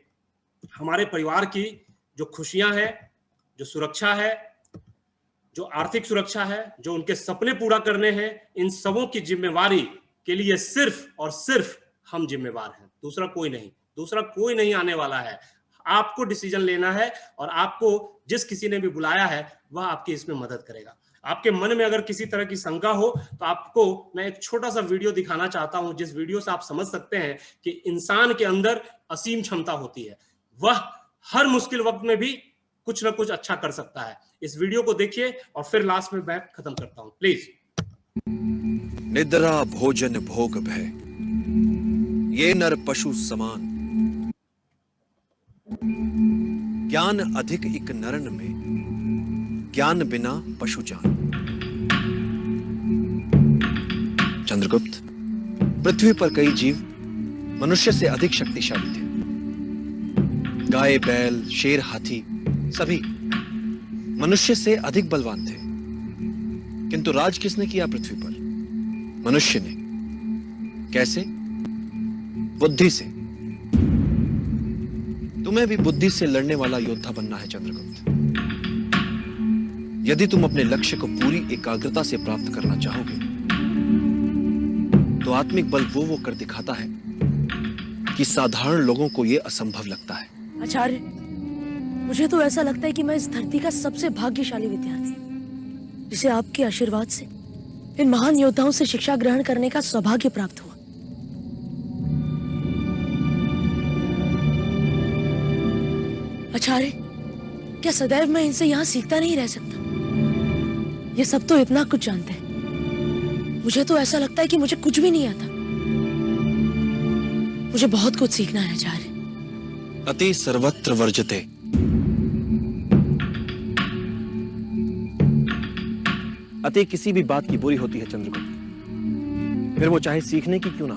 S2: हमारे परिवार की जो खुशियां हैं, जो सुरक्षा है, जो आर्थिक सुरक्षा है, जो उनके सपने पूरा करने हैं, इन सबों की जिम्मेवारी के लिए सिर्फ और सिर्फ हम जिम्मेवार हैं, दूसरा कोई नहीं। दूसरा कोई नहीं आने वाला है। आपको डिसीजन लेना है और आपको जिस किसी ने भी बुलाया है वह आपकी इसमें मदद करेगा। आपके मन में अगर किसी तरह की शंका हो तो आपको मैं एक छोटा सा वीडियो दिखाना चाहता हूं, जिस वीडियो से आप समझ सकते हैं कि इंसान के अंदर असीम क्षमता होती है, वह हर मुश्किल वक्त में भी कुछ ना कुछ अच्छा कर सकता है। इस वीडियो को देखिए और फिर लास्ट में मैं खत्म करता हूं, प्लीज।
S3: निद्रा भोजन भोग भय, ये नर पशु समान, ज्ञान अधिक इक नरन में, ज्ञान बिना पशु जान। चंद्रगुप्त, पृथ्वी पर कई जीव मनुष्य से अधिक शक्तिशाली थे। गाय, बैल, शेर, हाथी सभी मनुष्य से अधिक बलवान थे, किंतु राज किसने किया पृथ्वी पर? मनुष्य ने। कैसे? बुद्धि से। तुम्हें भी बुद्धि से लड़ने वाला योद्धा बनना है चंद्रगुप्त। यदि तुम अपने लक्ष्य को पूरी एकाग्रता से प्राप्त करना चाहोगे तो आत्मिक बल वो कर दिखाता है कि साधारण लोगों को यह असंभव लगता है।
S4: आचार्य, मुझे तो ऐसा लगता है कि मैं इस धरती का सबसे भाग्यशाली विद्यार्थी, जिसे आपके आशीर्वाद से इन महान योद्धाओं से शिक्षा ग्रहण करने का सौभाग्य प्राप्त हुआ। आचार्य, क्या सदैव मैं इनसे यहाँ सीखता नहीं रह सकता? ये सब तो इतना कुछ जानते हैं, मुझे तो ऐसा लगता है कि मुझे कुछ भी नहीं आता। मुझे बहुत कुछ सीखना है आचार्य।
S3: अति सर्वत्र वर्जते। अति किसी भी बात की बुरी होती है चंद्रगुप्त, फिर वो चाहे सीखने की क्यों ना।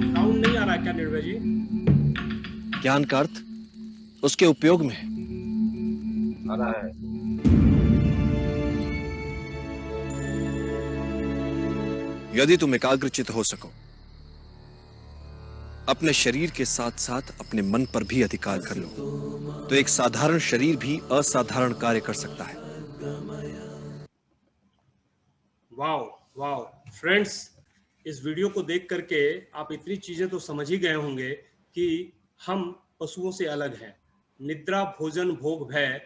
S2: साउंड नहीं आ रहा क्या निर्भय जी?
S3: ज्ञान का अर्थ उसके उपयोग में है।
S5: आ रहा है।
S3: यदि तुम एकाग्रचित हो सको, अपने शरीर के साथ साथ अपने मन पर भी अधिकार कर लो, तो एक साधारण शरीर भी असाधारण कार्य कर सकता है।
S2: वाओ वाओ फ्रेंड्स, इस वीडियो को देख करके आप इतनी चीजें तो समझ ही गए होंगे कि हम पशुओं से अलग हैं। निद्रा, भोजन, भोग, भय,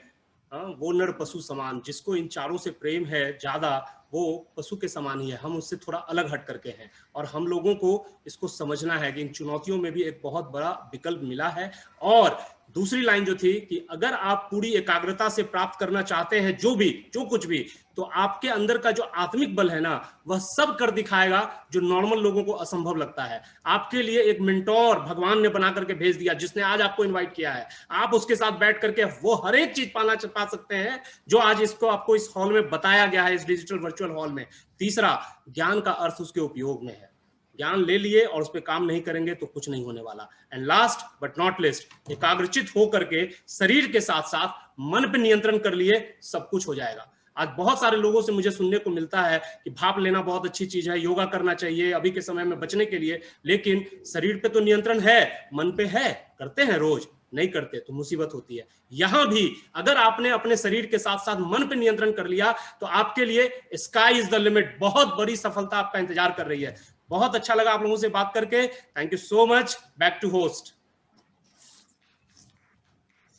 S2: वो नर पशु समान। जिसको इन चारों से प्रेम है ज्यादा, वो पशु के समान ही है। हम उससे थोड़ा अलग हट करके हैं, और हम लोगों को इसको समझना है कि इन चुनौतियों में भी एक बहुत बड़ा विकल्प मिला है। और दूसरी लाइन जो थी कि अगर आप पूरी एकाग्रता से प्राप्त करना चाहते हैं जो कुछ भी, तो आपके अंदर का जो आत्मिक बल है ना, वह सब कर दिखाएगा जो नॉर्मल लोगों को असंभव लगता है। आपके लिए एक मेंटोर भगवान ने बना करके भेज दिया, जिसने आज आपको इनवाइट किया है। आप उसके साथ बैठ करके वो हर एक चीज पा सकते हैं जो आज इसको आपको इस हॉल में बताया गया है, इस डिजिटल वर्चुअल हॉल में। तीसरा, ज्ञान का अर्थ उसके उपयोग में है। ज्ञान ले लिए और उस पर काम नहीं करेंगे तो कुछ नहीं होने वाला। And last but not least, एकाग्रचित होकर के शरीर के साथ साथ मन पे नियंत्रण कर लिए, सब कुछ हो जाएगा। आज बहुत सारे लोगों से मुझे सुनने को मिलता है कि भाप लेना बहुत अच्छी चीज है, योगा करना चाहिए अभी के समय में बचने के लिए, लेकिन शरीर पे तो नियंत्रण है, मन पे है? करते हैं रोज? नहीं करते तो मुसीबत होती है। यहां भी अगर आपने अपने शरीर के साथ साथ मन पे नियंत्रण कर लिया तो आपके लिए स्काई इज द लिमिट, बहुत बड़ी सफलता आपका इंतजार कर रही है। बहुत अच्छा लगा आप लोगों से बात करके। Thank you so much. Back to host.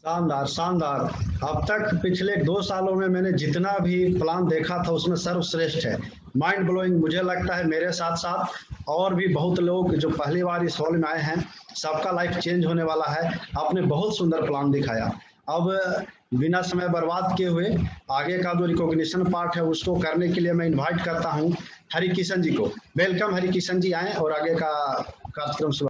S1: शानदार शानदार। अब तक पिछले 2 सालों में मैंने जितना भी प्लान देखा था उसमें सर्वश्रेष्ठ है। Mind blowing. मुझे लगता है मेरे साथ साथ और भी बहुत लोग जो पहली बार इस हॉल में आए हैं, सबका लाइफ चेंज होने वाला है। आपने बहुत सुंदर प्लान दिखाया। अब बिना समय बर्बाद किए हुए आगे का जो रिकॉग्निशन पार्ट है उसको करने के लिए मैं इन्वाइट करता हूं हरिकिशन जी को। वेलकम हरिकिशन जी, आए और आगे का कार्यक्रम